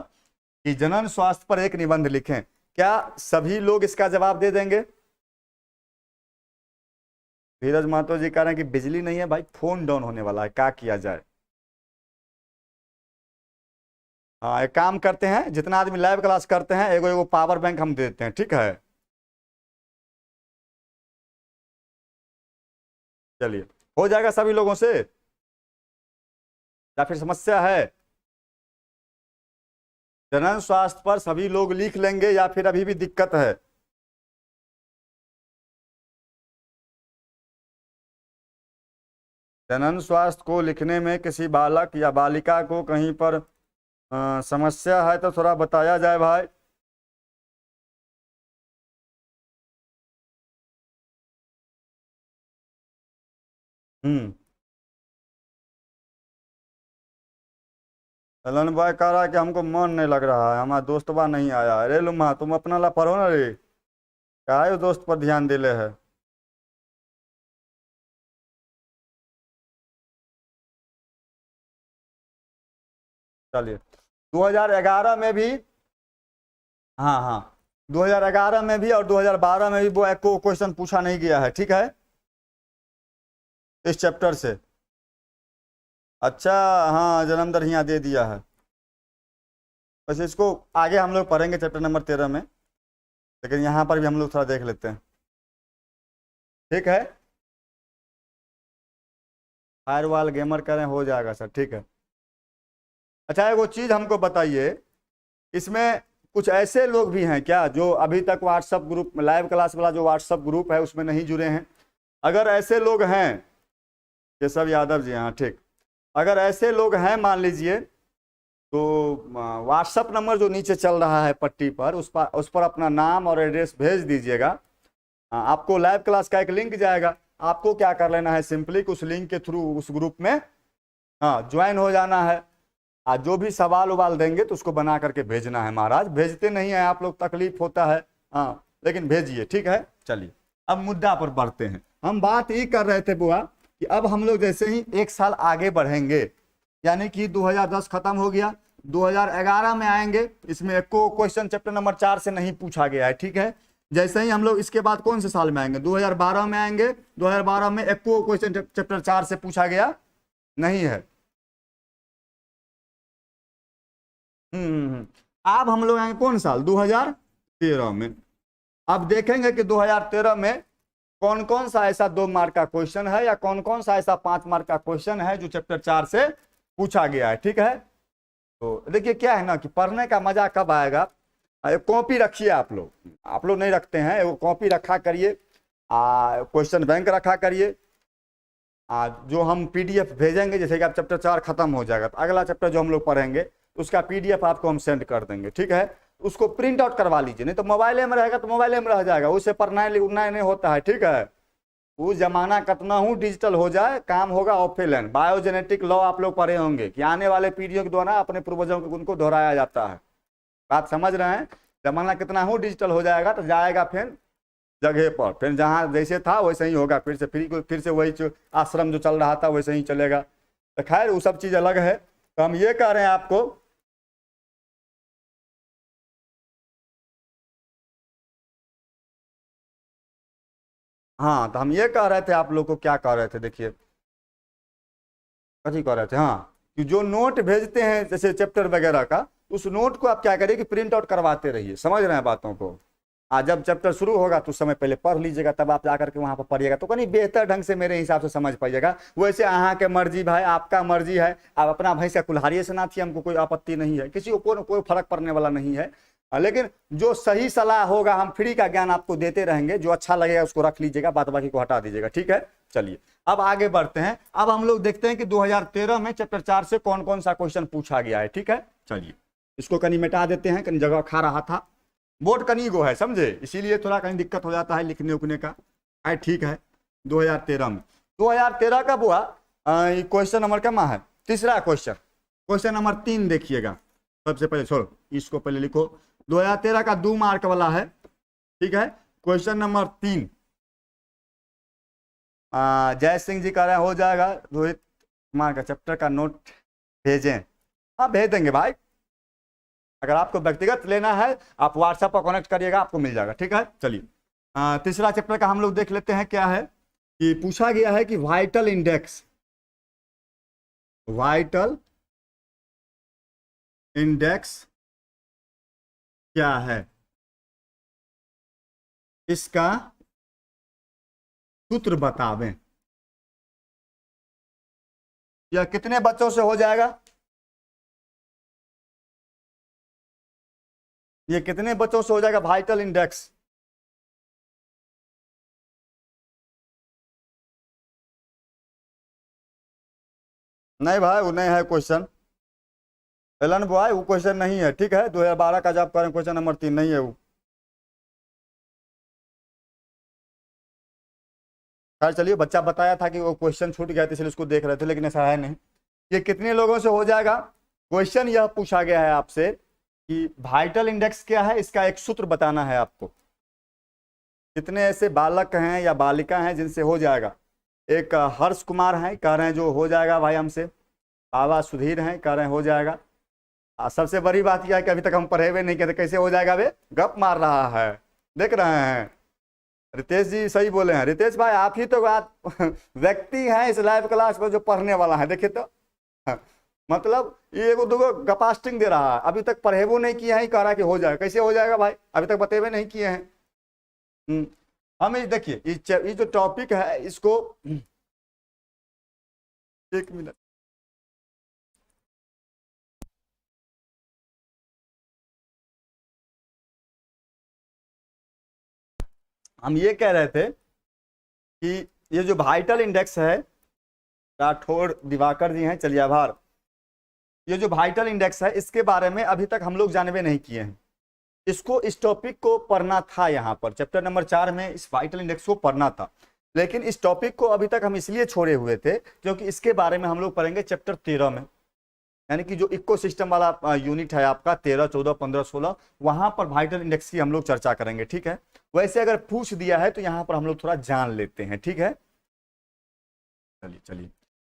S1: कि जनन स्वास्थ्य पर एक निबंध लिखें। क्या सभी लोग इसका जवाब दे देंगे? धीरज महतो जी कह रहे हैं कि बिजली नहीं है भाई, फोन डाउन होने वाला है, क्या किया जाए? हाँ एक काम करते हैं, जितना आदमी लाइव क्लास करते हैं एगो एगो पावर बैंक हम दे देते हैं, ठीक है? चलिए हो जाएगा सभी लोगों से या फिर समस्या है? जनन स्वास्थ्य पर सभी लोग लिख लेंगे या फिर अभी भी दिक्कत है? जनन स्वास्थ्य को लिखने में किसी बालक या बालिका को कहीं पर समस्या है तो थोड़ा बताया जाए भाई। हम्म। ललन भाई कह रहा है कि हमको मन नहीं लग रहा है, हमारा दोस्तवा नहीं आया। अरे लुम्मा तुम अपना ला पढ़ो ना रे, क्या है दोस्त पर ध्यान दिले है। चलिए 2011 में भी, हाँ हाँ, 2011 में भी और 2012 में भी वो एक को क्वेश्चन पूछा नहीं गया है, ठीक है, इस चैप्टर से। अच्छा, हाँ जन्मदर यहाँ दे दिया है। वैसे इसको आगे हम लोग पढ़ेंगे चैप्टर नंबर 13 में, लेकिन यहाँ पर भी हम लोग थोड़ा देख लेते हैं, ठीक है? फायरवॉल गेमर करें हो जाएगा सर, ठीक है। अच्छा एक वो चीज़ हमको बताइए, इसमें कुछ ऐसे लोग भी हैं क्या जो अभी तक व्हाट्सएप ग्रुप लाइव क्लास वाला जो व्हाट्सएप ग्रुप है उसमें नहीं जुड़े हैं? अगर ऐसे लोग हैं, केशव यादव जी, हाँ ठीक, अगर ऐसे लोग हैं मान लीजिए तो व्हाट्सएप नंबर जो नीचे चल रहा है पट्टी पर उस पर अपना नाम और एड्रेस भेज दीजिएगा। आपको लाइव क्लास का एक लिंक जाएगा, आपको क्या कर लेना है, सिंपली उस लिंक के थ्रू उस ग्रुप में हाँ ज्वाइन हो जाना है। आज जो भी सवाल उवाल देंगे तो उसको बना करके भेजना है। महाराज भेजते नहीं है आप लोग, तकलीफ होता है, हाँ लेकिन भेजिए, ठीक है? चलिए अब मुद्दा पर बढ़ते हैं। हम बात ये कर रहे थे बुआ कि अब हम लोग जैसे ही एक साल आगे बढ़ेंगे, यानी कि 2010 खत्म हो गया, 2011 में आएंगे, इसमें एक को क्वेश्चन चैप्टर नंबर 4 से नहीं पूछा गया है, ठीक है? जैसे ही हम लोग इसके बाद कौन से साल में आएंगे, 2012 में आएंगे, 2012 में एक को क्वेश्चन चैप्टर 4 से पूछा गया नहीं है। अब हम लोग आएंगे कौन साल, 2013 में। अब देखेंगे कि 2013 में कौन कौन सा ऐसा 2 मार्क का क्वेश्चन है या कौन कौन सा ऐसा 5 मार्क का क्वेश्चन है जो चैप्टर 4 से पूछा गया है। ठीक है, तो देखिए क्या है ना कि पढ़ने का मजा कब आएगा। एक कॉपी रखिए, आप लोग नहीं रखते हैं, वो कॉपी रखा करिए, क्वेश्चन बैंक रखा करिए। जो हम पीडीएफ भेजेंगे, जैसे कि आप चैप्टर 4 खत्म हो जाएगा तो अगला चैप्टर जो हम लोग पढ़ेंगे उसका पीडीएफ आपको हम सेंड कर देंगे। ठीक है, उसको प्रिंट आउट करवा लीजिए, नहीं तो मोबाइल में रहेगा तो मोबाइल में रह जाएगा, उससे पढ़ना उड़ना नहीं होता है। ठीक है, वो जमाना कितना हूँ डिजिटल हो जाए, काम होगा ऑफलाइन। बायोजेनेटिक लॉ आप लोग पढ़े होंगे कि आने वाले पीढ़ियों के द्वारा अपने पूर्वजों को उनको दोहराया जाता है। बात समझ रहे हैं, जमाना कितना हूँ डिजिटल हो जाएगा तो जाएगा फिर जगह पर, फिर जहाँ जैसे था वैसे ही होगा, फिर से वही आश्रम जो चल रहा था वैसे ही चलेगा। तो खैर वो सब चीज़ अलग है। तो हम ये कह रहे हैं आपको, हाँ तो हम ये कह रहे थे आप लोग को, क्या कह रहे थे देखिए, कथी कह रहे थे, हाँ कि जो नोट भेजते हैं जैसे चैप्टर वगैरह का, उस नोट को आप क्या करिए कि प्रिंट आउट करवाते रहिए। समझ रहे हैं बातों को। आज जब चैप्टर शुरू होगा तो उस समय पहले पढ़ लीजिएगा, तब आप जाकर के वहां पर पढ़िएगा तो कहीं बेहतर ढंग से मेरे हिसाब से समझ पाइएगा। वैसे अहाँ के मर्जी भाई, आपका मर्जी है, आप अपना भैंस का कुल्हाड़िए से ना थी, हमको कोई आपत्ति नहीं है, किसी को कोई फर्क पड़ने वाला नहीं है। लेकिन जो सही सलाह होगा, हम फ्री का ज्ञान आपको देते रहेंगे, जो अच्छा लगेगा उसको रख लीजिएगा, बात बाकी को हटा दीजिएगा। ठीक है, चलिए अब आगे बढ़ते हैं। अब हम लोग देखते हैं कि 2013 में चैप्टर 4 से कौन कौन सा क्वेश्चन पूछा गया है। ठीक है, चलिए इसको कहीं मिटा देते हैं, कहीं जगह खा रहा था, बोर्ड कहीं गो है समझे, इसीलिए थोड़ा कहीं दिक्कत हो जाता है लिखने उखने का। ठीक है, 2013 में, 2013 कब हुआ, क्वेश्चन नंबर क्या है, तीसरा क्वेश्चन नंबर 3 देखिएगा। सबसे पहले छोड़ो, इसको पहले लिखो, 2013 का 2 मार्क वाला है। ठीक है, क्वेश्चन नंबर 3, जय सिंह जी कह रहे हैं हो जाएगा। रोहित कुमार का चैप्टर का नोट भेजें, हाँ भेज देंगे भाई। अगर आपको व्यक्तिगत लेना है आप व्हाट्सएप पर कनेक्ट करिएगा, आपको मिल जाएगा। ठीक है, चलिए तीसरा चैप्टर का हम लोग देख लेते हैं। क्या है कि पूछा गया है कि वाइटल इंडेक्स क्या है, इसका सूत्र बतावें। यह कितने बच्चों से हो जाएगा, ये कितने बच्चों से हो जाएगा वाइटल इंडेक्स। नहीं भाई वो नहीं है क्वेश्चन, एलन बॉय वो क्वेश्चन नहीं है। ठीक है, 2012 का जब करें क्वेश्चन नंबर 3 नहीं है वो। खैर चलिए, बच्चा बताया था कि वो क्वेश्चन छूट गया था इसलिए उसको देख रहे थे, लेकिन ऐसा है नहीं। ये कितने लोगों से हो जाएगा, क्वेश्चन यह पूछा गया है आपसे कि वाइटल इंडेक्स क्या है, इसका एक सूत्र बताना है आपको। कितने ऐसे बालक हैं या बालिका हैं जिनसे हो जाएगा। एक हर्ष कुमार हैं, कह रहे हैं जो हो जाएगा भाई हमसे। बाबा सुधीर हैं, कह रहे हैं हो जाएगा। सबसे बड़ी बात यह है कि अभी तक हम पढ़े हुए नहीं कहते, कैसे हो जाएगा वे, गप मार रहा है, देख रहे हैं। रितेश जी सही बोले हैं, रितेश भाई आप ही तो बात व्यक्ति हैं इस लाइव क्लास पर जो पढ़ने वाला है। देखिए तो मतलब ये एगो दूगो गपास्टिंग दे रहा है, अभी तक पढ़ेबो नहीं किए हैं, कह रहा है कि हो जाएगा। कैसे हो जाएगा भाई, अभी तक बतेबे नहीं किए हैं। हम देखिए ये जो टॉपिक है इसको, एक मिनट, हम ये कह रहे थे कि ये जो वाइटल इंडेक्स है, राठौर दिवाकर जी हैं, चलिए आभार। ये जो वाइटल इंडेक्स है इसके बारे में अभी तक हम लोग जानबे नहीं किए हैं। इसको, इस टॉपिक को पढ़ना था यहाँ पर चैप्टर नंबर 4 में, इस वाइटल इंडेक्स को पढ़ना था, लेकिन इस टॉपिक को अभी तक हम इसलिए छोड़े हुए थे क्योंकि इसके बारे में हम लोग पढ़ेंगे चैप्टर 13 में। यानी कि जो इकोसिस्टम वाला यूनिट है आपका 13, 14, 15, 16, वहां पर वाइटल इंडेक्स की हम लोग चर्चा करेंगे। ठीक है, वैसे अगर पूछ दिया है तो यहाँ पर हम लोग थोड़ा जान लेते हैं। ठीक है, चलिए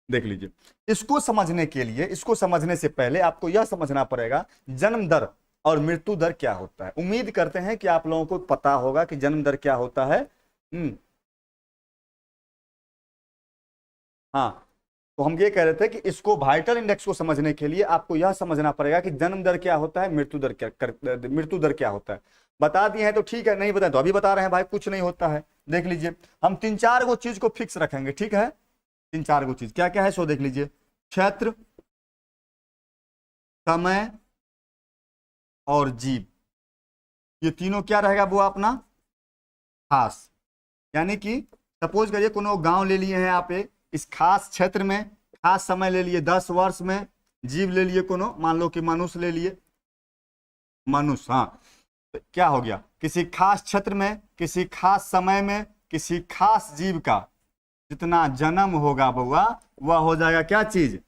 S1: देख लीजिए। इसको समझने के लिए, इसको समझने से पहले आपको यह समझना पड़ेगा जन्म दर और मृत्यु दर क्या होता है। उम्मीद करते हैं कि आप लोगों को पता होगा कि जन्म दर क्या होता है। हाँ, तो हम ये कह रहे थे कि इसको वाइटल इंडेक्स को समझने के लिए आपको यह समझना पड़ेगा कि जन्म दर क्या होता है, मृत्यु दर क्या होता है। बता दिए हैं तो ठीक है, नहीं बताए तो अभी बता रहे हैं भाई, कुछ नहीं होता है। देख लीजिए, हम 3-4 गो चीज को फिक्स रखेंगे, ठीक है। 3-4 गो चीज क्या क्या है सो देख लीजिए, क्षेत्र, समय और जीव, ये तीनों क्या रहेगा वो अपना खास। यानी कि सपोज करिए कोनो गांव ले लिए हैं आप, इस खास क्षेत्र में खास समय ले लिए 10 वर्ष में, जीव ले लिए कोनो, मान लो कि मनुष्य ले लिए, मनुष्य, हाँ, तो क्या हो गया, किसी खास क्षेत्र में किसी खास समय में किसी खास जीव का जितना जन्म होगा बउआ, वह हो जाएगा क्या चीज,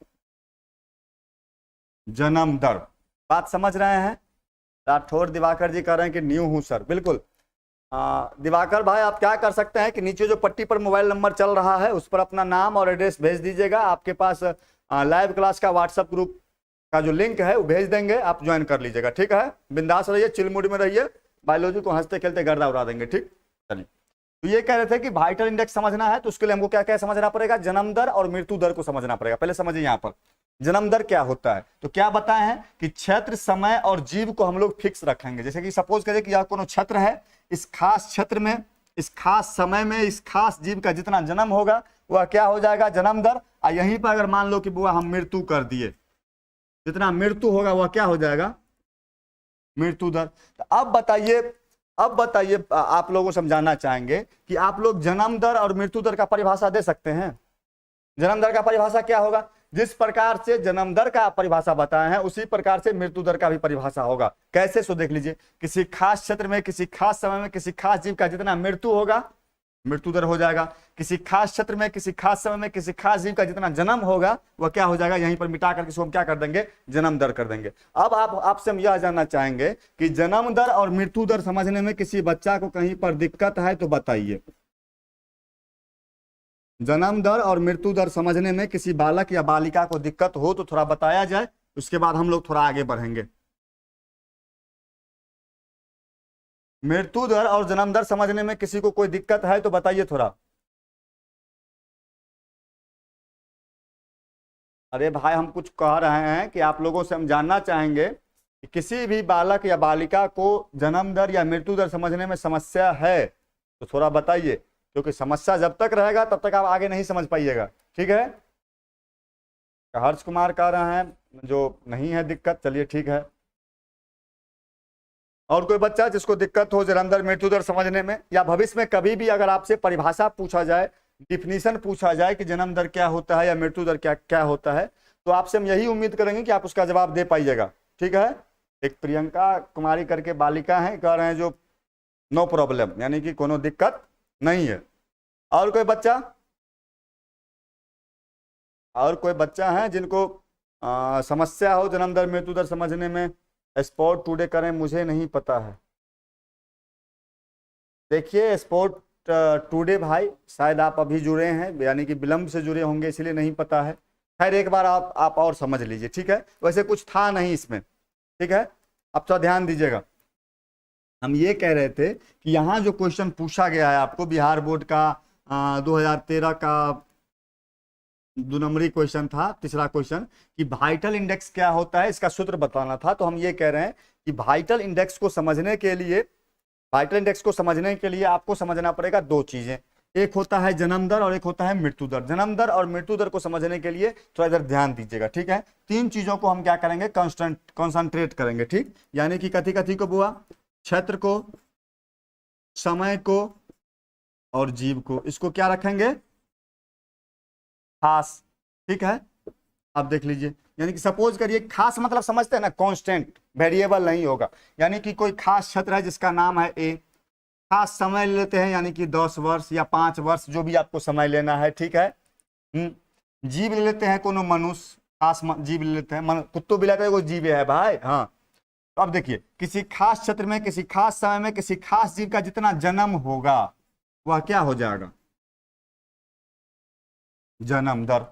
S1: जन्म दर। बात समझ रहे हैं। राठौर दिवाकर जी कह रहे हैं कि न्यू हूं सर, बिल्कुल। दिवाकर भाई आप क्या कर सकते हैं कि नीचे जो पट्टी पर मोबाइल नंबर चल रहा है उस पर अपना नाम और एड्रेस भेज दीजिएगा, आपके पास लाइव क्लास का व्हाट्सएप ग्रुप का जो लिंक है वो भेज देंगे, आप ज्वाइन कर लीजिएगा, ठीक है। बिंदास रहिए, चिल मूड में रहिए, बायोलॉजी को हंसते खेलते गर्दा उड़ा देंगे, ठीक। चलिए, तो ये कह रहे थे कि वाइटल इंडेक्स समझना है तो उसके लिए हमको क्या क्या समझना पड़ेगा, जन्म दर और मृत्यु दर को समझना पड़ेगा। पहले समझिए यहाँ पर जन्म दर क्या होता है, तो क्या बताए हैं कि क्षेत्र, समय और जीव को हम लोग फिक्स रखेंगे। जैसे कि सपोज करिए कि यह कोनो क्षेत्र है, इस खास क्षेत्र में इस खास समय में इस खास जीव का जितना जन्म होगा वह क्या हो जाएगा, जन्म दर। और यहीं पर अगर मान लो कि बुआ हम मृत्यु कर दिए, जितना मृत्यु होगा वह क्या हो जाएगा, मृत्यु दर। तो अब बताइए आप लोगों को समझाना चाहेंगे कि आप लोग जन्म दर और मृत्यु दर का परिभाषा दे सकते हैं। जन्म दर का परिभाषा क्या होगा, जिस प्रकार से जन्म दर का परिभाषा बताए हैं उसी प्रकार से मृत्यु दर का भी परिभाषा होगा। कैसे, सो देख लीजिए, किसी खास क्षेत्र में किसी खास समय में किसी खास जीव का जितना मृत्यु होगा मृत्यु दर हो जाएगा। किसी खास क्षेत्र में किसी खास समय में किसी खास जीव का जितना जन्म होगा वह क्या हो जाएगा, यहीं पर मिटा करके इसको हम क्या कर देंगे, जन्म दर कर देंगे। अब आपसे हम यह जानना चाहेंगे कि जन्म दर और मृत्यु दर समझने में किसी बच्चा को कहीं पर दिक्कत है तो बताइए। जन्म दर और मृत्यु दर समझने में किसी बालक या बालिका को दिक्कत हो तो थोड़ा बताया जाए, उसके बाद हम लोग थोड़ा आगे बढ़ेंगे। मृत्यु दर और जन्म दर समझने में किसी को कोई दिक्कत है तो बताइए थोड़ा। अरे भाई हम कुछ कह रहे हैं कि आप लोगों से हम जानना चाहेंगे कि किसी भी बालक या बालिका को जन्म दर या मृत्यु दर समझने में समस्या है तो थोड़ा बताइए, क्योंकि समस्या जब तक रहेगा तब तक आप आगे नहीं समझ पाइएगा, ठीक है। हर्ष कुमार कह रहे हैं जो नहीं है दिक्कत, चलिए ठीक है। और कोई बच्चा जिसको दिक्कत हो जन्म दर मृत्यु दर समझने में, या भविष्य में कभी भी अगर आपसे परिभाषा पूछा जाए, डिफिनीशन पूछा जाए कि जन्म दर क्या होता है या मृत्यु दर क्या क्या होता है, तो आपसे हम यही उम्मीद करेंगे कि आप उसका जवाब दे पाइएगा, ठीक है। एक प्रियंका कुमारी करके बालिका है, कह रहे हैं जो नो प्रॉब्लम, यानी कि कोनो दिक्कत नहीं है। और कोई बच्चा है जिनको समस्या हो जन्म दर मृत्यु दर समझने में, स्पोर्ट टुडे करें, मुझे नहीं पता है। देखिए स्पोर्ट टुडे भाई शायद आप अभी जुड़े हैं, यानी कि विलंब से जुड़े होंगे इसलिए नहीं पता है। खैर एक बार आप और समझ लीजिए, ठीक है। वैसे कुछ था नहीं इसमें, ठीक है। अब तो ध्यान दीजिएगा, हम ये कह रहे थे कि यहाँ जो क्वेश्चन पूछा गया है आपको बिहार बोर्ड का 2013 का 2 नंबरी क्वेश्चन था, तीसरा क्वेश्चन, कि वाइटल इंडेक्स क्या होता है इसका सूत्र बताना था। तो हम ये कह रहे हैं कि वाइटल इंडेक्स को समझने के लिए आपको समझना पड़ेगा 2 चीजें, एक होता है जन्म दर और एक होता है मृत्यु दर। जन्म दर और मृत्यु दर को समझने के लिए थोड़ा इधर ध्यान दीजिएगा, ठीक है। 3 चीजों को हम क्या करेंगे, कॉन्सेंट्रेट करेंगे, ठीक। यानी कि कथी को बुआ, क्षेत्र को, समय को और जीव को, इसको क्या रखेंगे, खास, ठीक है। अब देख लीजिए, यानी कि सपोज करिए खास मतलब समझते हैं ना, कांस्टेंट वेरिएबल नहीं होगा। यानी कि कोई खास क्षेत्र है जिसका नाम है ए, खास समय ले लेते हैं यानी कि 10 वर्ष या 5 वर्ष, जो भी आपको समय लेना है, ठीक है। जीव ले लेते हैं कोनो मनुष्य, खास जीव ले लेते हैं, कुत्तों भी लेते हैं, वो जीव है भाई, हाँ। तो अब देखिए किसी खास क्षेत्र में किसी खास समय में किसी खास जीव का जितना जन्म होगा वह क्या हो जाएगा, जन्म दर।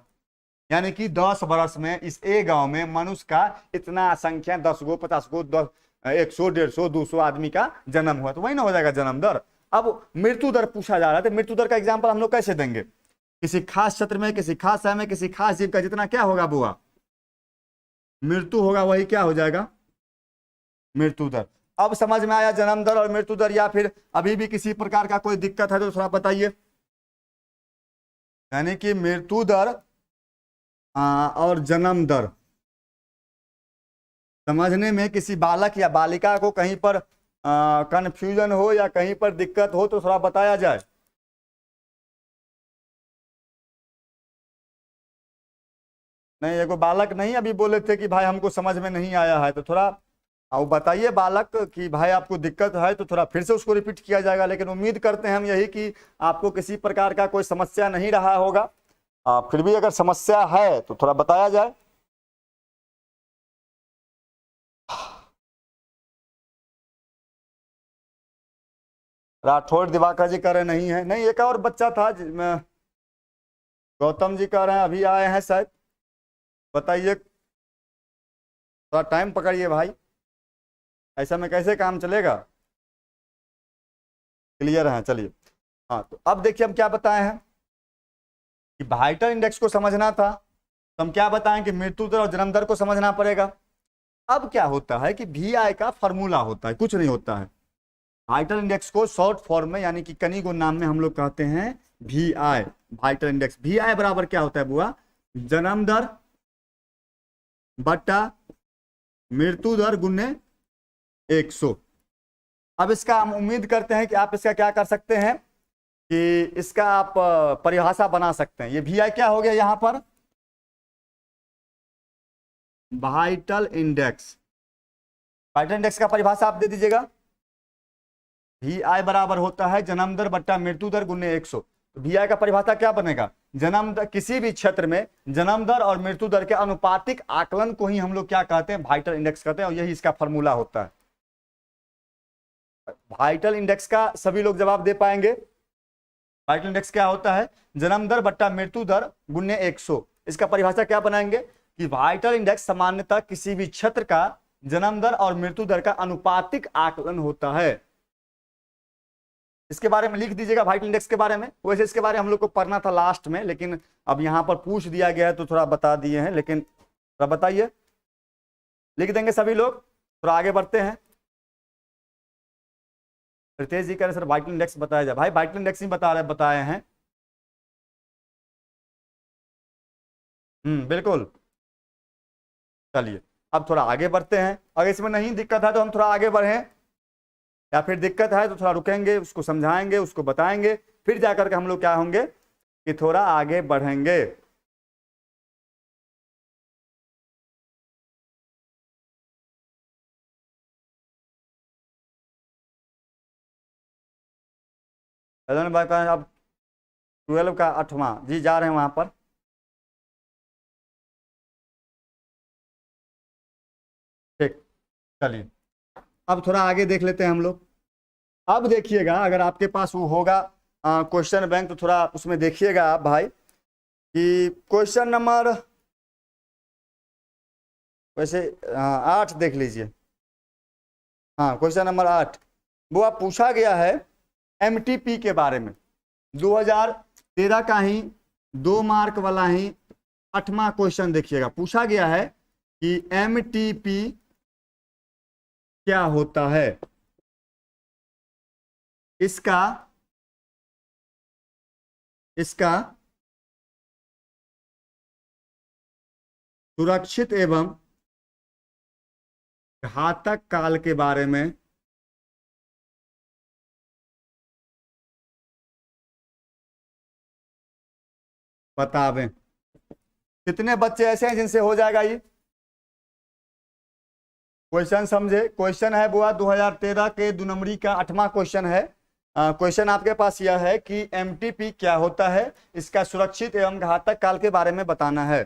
S1: यानी कि 10 वर्ष में इस ए गांव में मनुष्य का इतना संख्या 10 गो 50 गो 100 150 200 आदमी का जन्म हुआ, तो वही ना हो जाएगा जन्म दर। अब मृत्यु दर पूछा जा रहा है, तो मृत्यु दर का एग्जांपल हम लोग कैसे देंगे, किसी खास क्षेत्र में किसी खास समय में किसी खास जीव का जितना क्या होगा बुआ, मृत्यु होगा, वही क्या हो जाएगा, मृत्यु दर। अब समझ में आया जन्म दर और मृत्यु दर, या फिर अभी भी किसी प्रकार का कोई दिक्कत है तो थोड़ा बताइए। यानी कि मृत्यु दर और जन्म दर समझने में किसी बालक या बालिका को कहीं पर कंफ्यूजन हो या कहीं पर दिक्कत हो तो थोड़ा बताया जाए। नहीं, एगो बालक नहीं अभी बोले थे कि भाई हमको समझ में नहीं आया है, तो थोड़ा वो बताइए बालक कि भाई आपको दिक्कत है, तो थोड़ा फिर से उसको रिपीट किया जाएगा। लेकिन उम्मीद करते हैं हम यही कि आपको किसी प्रकार का कोई समस्या नहीं रहा होगा। फिर भी अगर समस्या है तो थोड़ा बताया जाए। राठौड़ दिवाकर जी कह रहे नहीं है, नहीं एक और बच्चा था गौतम जी कह रहे हैं अभी आए हैं शायद। बताइए, थोड़ा टाइम पकड़िए भाई, ऐसा में कैसे काम चलेगा। क्लियर है, चलिए। हाँ, तो अब देखिए हम क्या बताए हैं कि वाइटल इंडेक्स को समझना था, तो हम क्या बताएं कि मृत्यु दर और जन्म दर को समझना पड़ेगा। अब क्या होता है कि वी आई का फॉर्मूला होता है, कुछ नहीं होता है। वाइटल इंडेक्स को शॉर्ट फॉर्म में यानी कि कनी गुण नाम में हम लोग कहते हैं V I. Vital index V I बराबर क्या होता है बुआ, जन्म दर बट्टा मृत्यु दर गुने 100। अब इसका हम उम्मीद करते हैं कि आप इसका क्या कर सकते हैं कि इसका आप परिभाषा बना सकते हैं। ये वी आई क्या हो गया यहां पर, वाइटल इंडेक्स। वाइटल इंडेक्स का परिभाषा आप दे दीजिएगा। वी आई बराबर होता है जन्म दर बट्टा मृत्यु दर गुने 100। तो वी आई का परिभाषा क्या बनेगा, जन्म दर, किसी भी क्षेत्र में जन्म दर और मृत्यु दर के अनुपातिक आकलन को ही हम लोग क्या कहते हैं, वाइटल इंडेक्स कहते हैं, और यही इसका फॉर्मूला होता है। वाइटल इंडेक्स का सभी लोग जवाब दे पाएंगे। वाइटल इंडेक्स क्या होता है, जन्म दर बट्टा मृत्यु दर गुने 100। इसका परिभाषा क्या बनाएंगे कि वाइटल इंडेक्स सामान्यतः किसी भी क्षेत्र का जन्म दर और मृत्यु दर का अनुपातिक आकलन होता है। इसके बारे में लिख दीजिएगा वाइटल इंडेक्स के बारे में। वैसे इसके बारे में हम लोग को पढ़ना था लास्ट में, लेकिन अब यहां पर पूछ दिया गया है तो थोड़ा बता दिए हैं, लेकिन थोड़ा बताइए। लिख देंगे सभी लोग, थोड़ा आगे बढ़ते हैं। रितेश जी कह रहे सर वाइटल इंडेक्स बताया जाए। भाई वाइटल इंडेक्स ही बताए हैं। बिल्कुल। चलिए अब थोड़ा आगे बढ़ते हैं। अगर इसमें नहीं दिक्कत है तो हम थोड़ा आगे बढ़ें, या फिर दिक्कत है तो थोड़ा रुकेंगे, उसको समझाएंगे, उसको बताएंगे, फिर जाकर के हम लोग क्या होंगे कि थोड़ा आगे बढ़ेंगे। भाई का अब 12 का 8वां जी जा रहे हैं वहां पर। ठीक, चलिए अब थोड़ा आगे देख लेते हैं हम लोग। अब देखिएगा अगर आपके पास वो होगा क्वेश्चन बैंक, तो थोड़ा उसमें देखिएगा आप भाई कि क्वेश्चन नंबर वैसे 8 देख लीजिए। हाँ, क्वेश्चन नंबर 8 वो आप पूछा गया है एमटीपी के बारे में। 2013 का ही 2 मार्क वाला ही 8वां क्वेश्चन देखिएगा। पूछा गया है कि एमटीपी क्या होता है। इसका सुरक्षित एवं घातक काल के बारे में बतावें। कितने बच्चे ऐसे हैं जिनसे हो जाएगा ये क्वेश्चन, समझे। क्वेश्चन है बुआ 2013 के 2 नंबरी का 8वां क्वेश्चन है। क्वेश्चन आपके पास यह है कि एमटीपी क्या होता है, इसका सुरक्षित एवं घातक काल के बारे में बताना है।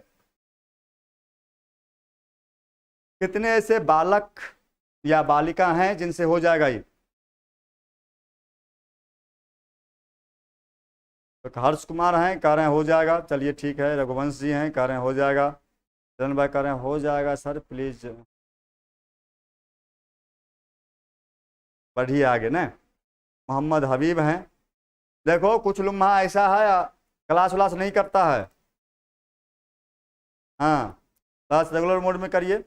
S1: कितने ऐसे बालक या बालिका हैं जिनसे हो जाएगा ये। तो हर्ष कुमार हैं, कह रहे हैं हो जाएगा, चलिए ठीक है। रघुवंश जी हैं, कह रहे हैं हो जाएगा। चरण भाई कह रहे हैं हो जाएगा सर प्लीज, बढ़िए आगे ना। मोहम्मद हबीब हैं। देखो कुछ लम्हा ऐसा है क्लास व्लास नहीं करता है। हाँ, क्लास रेगुलर मोड में करिए।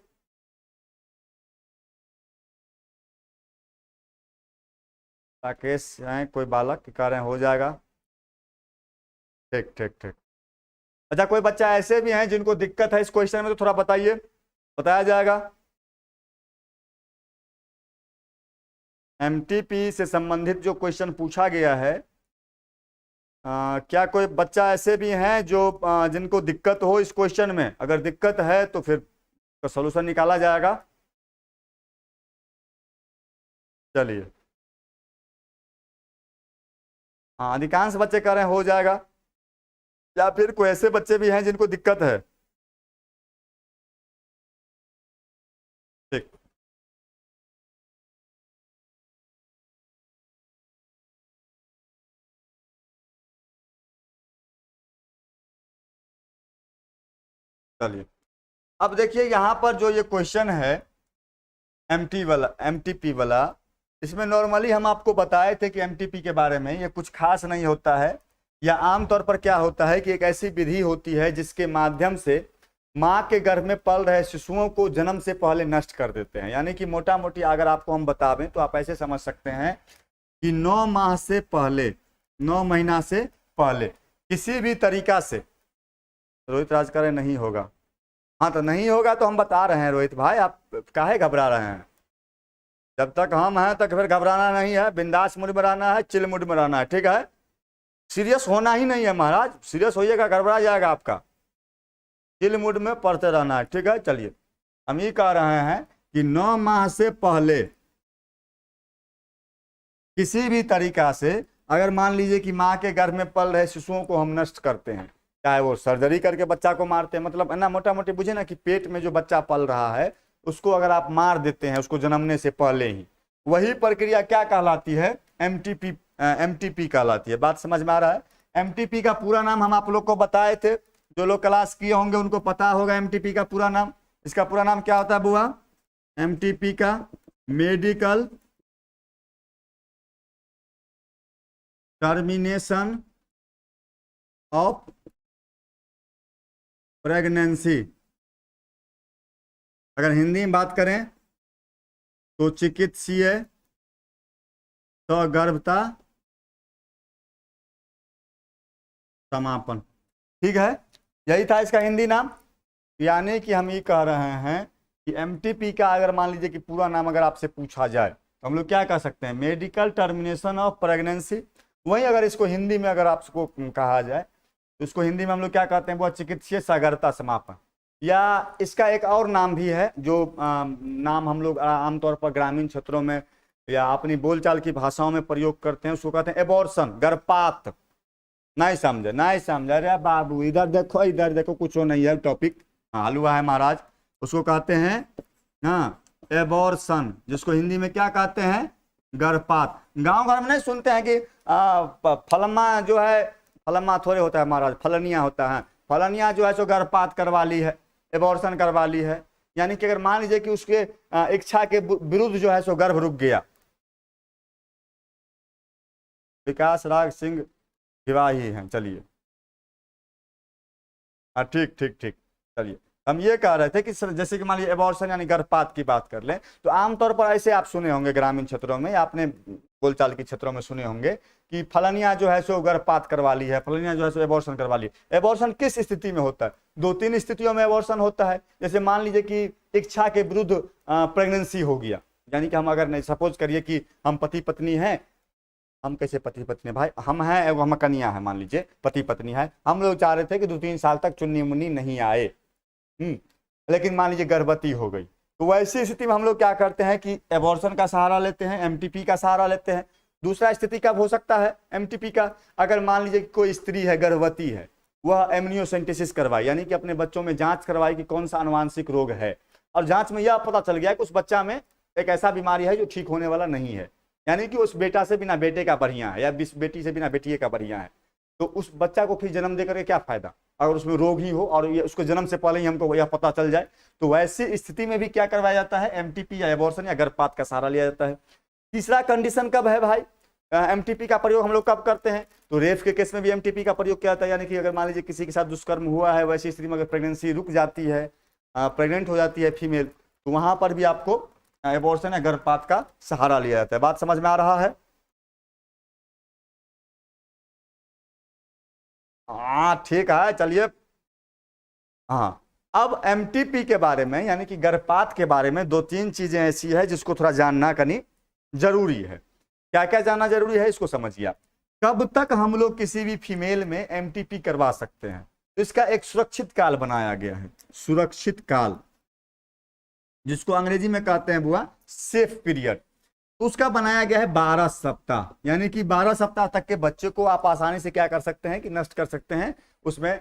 S1: राकेश हैं कोई बालक कह रहे हैं हो जाएगा। ठीक ठीक ठीक। अच्छा कोई बच्चा ऐसे भी हैं जिनको दिक्कत है इस क्वेश्चन में, तो थोड़ा बताइए, बताया जाएगा। एमटीपी से संबंधित जो क्वेश्चन पूछा गया है, क्या कोई बच्चा ऐसे भी हैं जो जिनको दिक्कत हो इस क्वेश्चन में? अगर दिक्कत है तो फिर तो सोल्यूशन निकाला जाएगा। चलिए, हाँ अधिकांश बच्चे कह रहे हैं हो जाएगा, या फिर कोई ऐसे बच्चे भी हैं जिनको दिक्कत है? ठीक। चलिए, अब देखिए यहाँ पर जो ये क्वेश्चन है एमटीपी वाला, इसमें नॉर्मली हम आपको बताए थे कि एमटीपी के बारे में, ये कुछ खास नहीं होता है। या आमतौर पर क्या होता है कि एक ऐसी विधि होती है जिसके माध्यम से माँ के गर्भ में पल रहे शिशुओं को जन्म से पहले नष्ट कर देते हैं। यानी कि मोटा मोटी अगर आपको हम बता दें तो आप ऐसे समझ सकते हैं कि 9 माह से पहले, 9 महीना से पहले किसी भी तरीका से, रोहित राज करे नहीं होगा, हाँ तो नहीं होगा तो हम बता रहे हैं रोहित भाई, आप काहे घबरा रहे हैं? जब तक हम हैं तक फिर घबराना नहीं है, बिंदास मूड में रहना है, चिल मूड में रहना है, ठीक है? सीरियस होना ही नहीं है महाराज, सीरियस होइएगा गड़बड़ा जाएगा आपका। चिल मूड में पढ़ते रहना है, ठीक है? चलिए, हम ये कह रहे हैं कि 9 माह से पहले किसी भी तरीका से अगर मान लीजिए कि माँ के गर्भ में पल रहे शिशुओं को हम नष्ट करते हैं, चाहे वो सर्जरी करके बच्चा को मारते हैं, मतलब है ना, मोटा मोटी बुझे ना कि पेट में जो बच्चा पल रहा है उसको अगर आप मार देते हैं उसको जन्मने से पहले ही, वही प्रक्रिया क्या कहलाती है? एमटीपी कहलाती है। बात समझ में आ रहा है? एमटीपी का पूरा नाम हम आप लोग को बताए थे, जो लोग क्लास किए होंगे उनको पता होगा एमटीपी का पूरा नाम। इसका पूरा नाम क्या होता है बुआ? एमटीपी का मेडिकल टर्मिनेशन ऑफ प्रेगनेंसी। अगर हिंदी में बात करें तो चिकित्सीय सगर्भता समापन, ठीक है? यही था इसका हिंदी नाम। यानी कि हम ये कह रहे हैं कि एमटीपी का अगर मान लीजिए कि पूरा नाम अगर आपसे पूछा जाए तो हम लोग क्या कह सकते हैं? Medical termination of pregnancy. वही अगर इसको हिंदी में अगर आपको कहा जाए तो इसको हिंदी में हम लोग क्या कहते हैं? वो चिकित्सीय सगर्भता समापन। या इसका एक और नाम भी है जो नाम हम लोग आमतौर पर ग्रामीण क्षेत्रों में या अपनी बोलचाल की भाषाओं में प्रयोग करते हैं, उसको कहते हैं एबॉर्शन, गर्भपात। नहीं समझे? नहीं समझे? अरे बाबू इधर देखो, कुछ नहीं है टॉपिक, हलवा है महाराज। उसको कहते हैं हाँ एबॉर्शन, जिसको हिंदी में क्या कहते हैं? गर्भपात। गांव घर में नहीं सुनते हैं कि फलम्मा जो है, फलम्मा थोड़े होता है महाराज, फलनिया होता है, फलनिया जो है सो गर्भपात करवा ली है, एबॉर्शन करवा ली है। यानी कि अगर मान लीजिए कि उसके इच्छा के विरुद्ध जो है सो गर्भ रुक गया। विकास राग सिंह विवाही हैं, चलिए, हाँ ठीक ठीक ठीक। चलिए, हम ये कह रहे थे कि जैसे कि मान लीजिए एबॉर्शन यानी गर्भपात की बात कर लें तो आमतौर पर ऐसे आप सुने होंगे ग्रामीण क्षेत्रों में या अपने बोलचाल के क्षेत्रों में सुने होंगे कि फलनिया जो है सो गर्भपात करवा ली है, फलनिया जो है सो एबॉर्शन करवा ली। एबॉर्शन किस स्थिति में होता है? 2-3 स्थितियों में एबॉर्शन होता है। जैसे मान लीजिए कि इच्छा के विरुद्ध प्रेगनेंसी हो गया, यानी कि हम अगर नहीं, सपोज करिए कि हम पति पत्नी हैं, हम कैसे पति पत्नी भाई, हम हैं एवं हम कन्या है, मान लीजिए पति पत्नी है, हम लोग चाह रहे थे कि 2-3 साल तक चुन्नी मुन्नी नहीं आए, लेकिन मान लीजिए गर्भवती हो गई, तो वैसी स्थिति में हम लोग क्या करते हैं कि एबॉर्शन का सहारा लेते हैं, एमटीपी का सहारा लेते हैं। दूसरा स्थिति कब हो सकता है एमटीपी का? अगर मान लीजिए कि कोई स्त्री है, गर्भवती है, वह एमनियोसेंटेसिस करवाई, यानी कि अपने बच्चों में जांच करवाई कि कौन सा अनुवांशिक रोग है, और जांच में यह पता चल गया कि उस बच्चा में एक ऐसा बीमारी है जो ठीक होने वाला नहीं है, यानी कि उस बेटा से बिना बेटे का बढ़िया है या बेटी से बिना बेटी का बढ़िया है, तो उस बच्चा को फिर जन्म देकर के क्या फायदा अगर उसमें रोग ही हो और ये उसको जन्म से पहले ही हमको यह पता चल जाए। तो वैसी स्थिति में भी क्या करवाया जाता है? एमटीपी या एबॉर्शन या गर्भपात का सहारा लिया जाता है। तीसरा कंडीशन कब है भाई एमटीपी का प्रयोग हम लोग कब करते हैं? तो रेप के केस में भी एमटीपी का प्रयोग किया जाता है, यानी कि अगर मान लीजिए किसी के साथ दुष्कर्म हुआ है, वैसी स्थिति में अगर प्रेगनेंसी रुक जाती है, प्रेग्नेंट हो जाती है फीमेल, तो वहां पर भी आपको एबॉर्शन या गर्भपात का सहारा लिया जाता है। बात समझ में आ रहा है? हाँ ठीक है, चलिए। हाँ, अब एमटीपी के बारे में यानी कि गर्भपात के बारे में दो तीन चीजें ऐसी है जिसको थोड़ा जानना करनी जरूरी है। क्या क्या जानना जरूरी है इसको समझिए आप। कब तक हम लोग किसी भी फीमेल में एमटीपी करवा सकते हैं, तो इसका एक सुरक्षित काल बनाया गया है। सुरक्षित काल, जिसको अंग्रेजी में कहते हैं बुआ सेफ पीरियड, तो उसका बनाया गया है 12 सप्ताह। यानी कि 12 सप्ताह तक के बच्चे को आप आसानी से क्या कर सकते हैं कि नष्ट कर सकते हैं, उसमें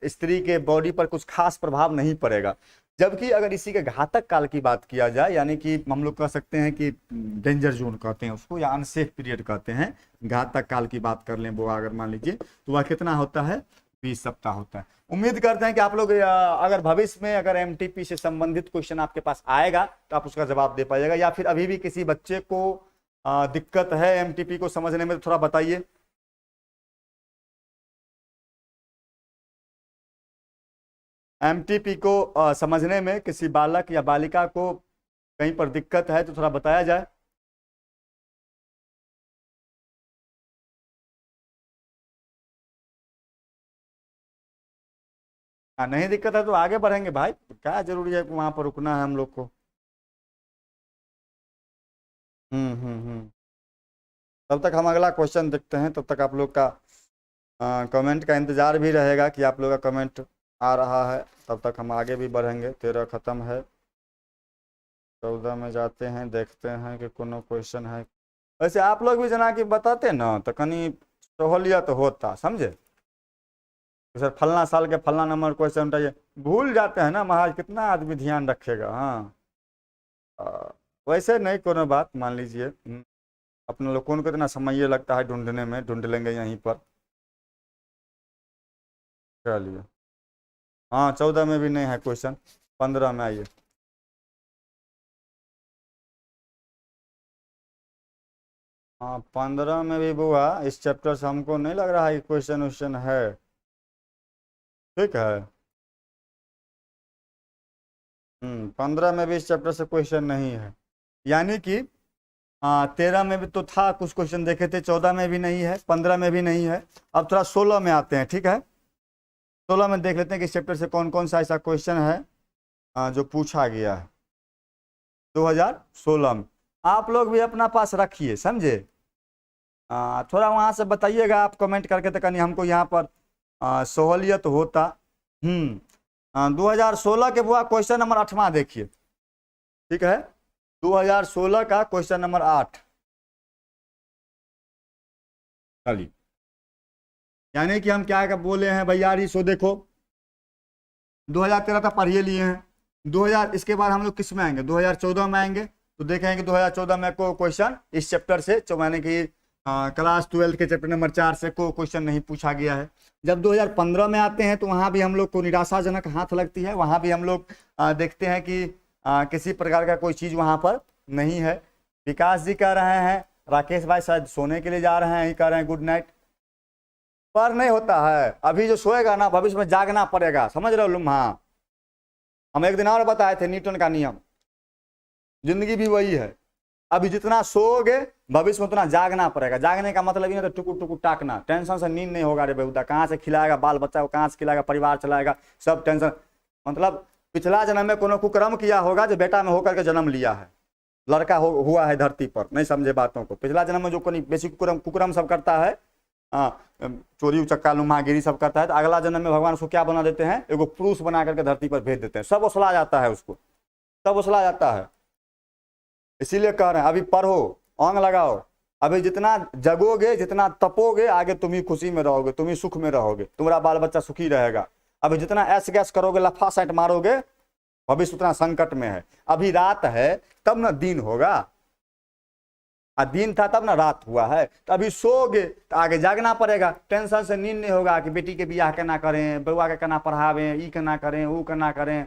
S1: स्त्री के बॉडी पर कुछ खास प्रभाव नहीं पड़ेगा। जबकि अगर इसी के घातक काल की बात किया जाए, यानी कि हम लोग कह सकते हैं कि डेंजर जोन कहते हैं उसको, या अनसेफ पीरियड कहते हैं, घातक काल की बात कर लें वो अगर मान लीजिए, तो वह कितना होता है, 20 सप्ताह होता है। उम्मीद करते हैं कि आप लोग अगर भविष्य में अगर एमटीपी से संबंधित क्वेश्चन आपके पास आएगा तो आप उसका जवाब दे पाइएगा, या फिर अभी भी किसी बच्चे को दिक्कत है एमटीपी को समझने में तो थोड़ा बताइए। एमटीपी को समझने में किसी बालक या बालिका को कहीं पर दिक्कत है तो थोड़ा बताया जाए। नहीं दिक्कत है तो आगे बढ़ेंगे भाई, क्या जरूरी है वहां पर रुकना है हम लोग को। हम्म। तब तक हम अगला क्वेश्चन देखते हैं, तब तक आप लोग का कमेंट का इंतजार भी रहेगा कि आप लोग का कमेंट आ रहा है, तब तक हम आगे भी बढ़ेंगे। 13 खत्म है, 14 में जाते हैं, देखते हैं कि कोनो क्वेश्चन है। वैसे आप लोग भी जना कि बताते ना तो कहीं सहूलियत होता, समझे। तो सर फलना साल के फलना नंबर क्वेश्चन उठाइए, भूल जाते हैं ना महाराज, कितना आदमी ध्यान रखेगा। हाँ, वैसे नहीं कोनो बात, मान लीजिए अपने लोग को इतना समय लगता है ढूंढने में, ढूंढ लेंगे यहीं पर। चलिए, हाँ 14 में भी नहीं है क्वेश्चन, 15 में आइए। हाँ 15 में भी बुआ इस चैप्टर से हमको नहीं लग रहा है कि क्वेश्चन वोश्चन है। ठीक है, 15 में भी इस चैप्टर से क्वेश्चन नहीं है। यानी कि 13 में भी तो था कुछ क्वेश्चन देखे थे, 14 में भी नहीं है, 15 में भी नहीं है। अब थोड़ा 16 में आते हैं, ठीक है। 16 में देख लेते हैं कि इस चैप्टर से कौन कौन सा ऐसा क्वेश्चन है जो पूछा गया है 2016 में। आप लोग भी अपना पास रखिए, समझे। थोड़ा वहाँ से बताइएगा आप कमेंट करके, तो कहीं हमको यहाँ पर सहूलियत होता। 2016 के बुआ क्वेश्चन नंबर 8वां देखिए, ठीक है। 2016 का क्वेश्चन नंबर 8। चलिए, यानी कि हम क्या बोले हैं भैया, सो देखो 2013 तक पढ़िए लिए हैं, 2000 इसके बाद हम लोग किस में आएंगे, 2014 में आएंगे, तो देखेंगे कि 2014 में को क्वेश्चन इस चैप्टर से यानी कि क्लास 12 के चैप्टर नंबर 4 से को क्वेश्चन नहीं पूछा गया है। जब 2015 में आते हैं तो वहाँ भी हम लोग को निराशाजनक हाथ लगती है, वहाँ भी हम लोग देखते हैं कि किसी प्रकार का कोई चीज़ वहाँ पर नहीं है। विकास जी कह रहे हैं, राकेश भाई शायद सोने के लिए जा रहे हैं, ही कह रहे हैं गुड नाइट, पर नहीं होता है। अभी जो सोएगा ना भविष्य में जागना पड़ेगा, समझ रहे हो लुम्हा। हम एक दिन और बताए थे न्यूटन का नियम, जिंदगी भी वही है। अभी जितना सोओगे भविष्य में उतना जागना पड़ेगा। जागने का मतलब ये नहीं तो टुकुर टुकुर टाकना, टेंशन से नींद नहीं होगा रे बेहुदा, कहाँ से खिलाएगा बाल बच्चा को, कहाँ से खिलाएगा, परिवार चलाएगा, सब टेंशन। मतलब पिछला जन्म में कोनो कुकर्म किया होगा जो बेटा में होकर के जन्म लिया है, लड़का हुआ है धरती पर, नहीं समझे बातों को। पिछला जन्म में जो कोई बेसिक कुकर्म सब करता है, चोरी उचक्का लुम्हागिरी सब करता है, तो अगला जन्म में भगवान उसको क्या बना देते हैं, एगो पुरुष बना करके धरती पर भेज देते हैं। सब उसला जाता है उसको, सब उसला जाता है। इसीलिए कह रहे हैं अभी पढ़ो, अंग लगाओ। अभी जितना जगोगे, जितना तपोगे, आगे तुम ही खुशी में रहोगे, तुम ही सुख में रहोगे, तुम्हारा बाल बच्चा सुखी रहेगा। अभी जितना ऐस गैस करोगे, लफा साइट मारोगे, भविष्य उतना संकट में है। अभी रात है तब ना दिन होगा, दिन था तब ना रात हुआ है। तो अभी सोओगे तो आगे जागना पड़ेगा, टेंशन से नींद नहीं होगा कि बेटी के बियाह केना करें, बउआ के केना पढ़ावें, ई केना करें, वो केना करें।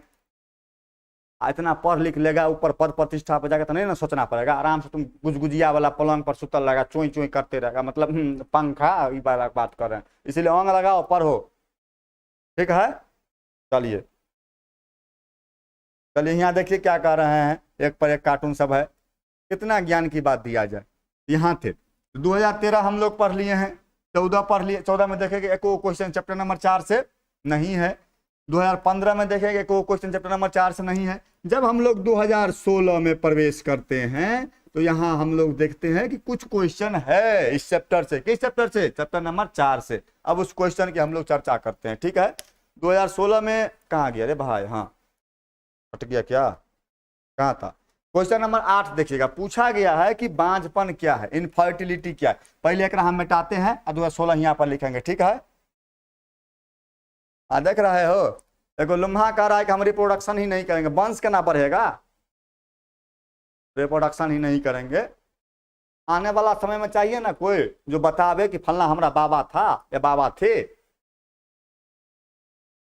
S1: इतना पढ़ लिख लेगा, ऊपर पद प्रतिष्ठा पर जाकर तो नहीं ना सोचना पड़ेगा। आराम से तुम गुजगुजिया वाला पलंग पर सुतल रहेगा, चोई चोई करते रहेगा, मतलब पंखा ई वाला बात कर रहे हैं। इसीलिए अंग लगाओ, पढ़ो, ठीक है। चलिए चलिए, यहाँ देखिए क्या कह रहे हैं, एक पर एक कार्टून सब है, कितना ज्ञान की बात दिया जाए। यहाँ थे 2013 हम लोग पढ़ लिए हैं, 14 पढ़ लिए, 14 में देखेंगे एक क्वेश्चन चैप्टर नंबर 4 से नहीं है। 2015 में देखेंगे एक क्वेश्चन चैप्टर नंबर 4 से नहीं है। जब हम लोग 2016 में प्रवेश करते हैं तो यहाँ हम लोग देखते हैं कि कुछ क्वेश्चन है इस चैप्टर से। किस चैप्टर से? चैप्टर नंबर 4 से। अब उस क्वेश्चन की हम लोग चर्चा करते हैं, ठीक है। 2016 में कहाँ गया रे भाई? हाँ हट गया क्या? कहाँ था? क्वेश्चन नंबर 8 देखिएगा, पूछा गया है कि बांझपन क्या है, इनफर्टिलिटी क्या है। पहले एक हम मिटाते हैं और 2016 यहाँ पर लिखेंगे, ठीक है। देख रहे हो, देखो लम्हा कह रहा है कि हम रिप्रोडक्शन ही नहीं करेंगे, वंश केना बढ़ेगा? रिप्रोडक्शन ही नहीं करेंगे। आने वाला समय में चाहिए ना कोई जो बतावे कि फलना हमारा बाबा था या बाबा थे।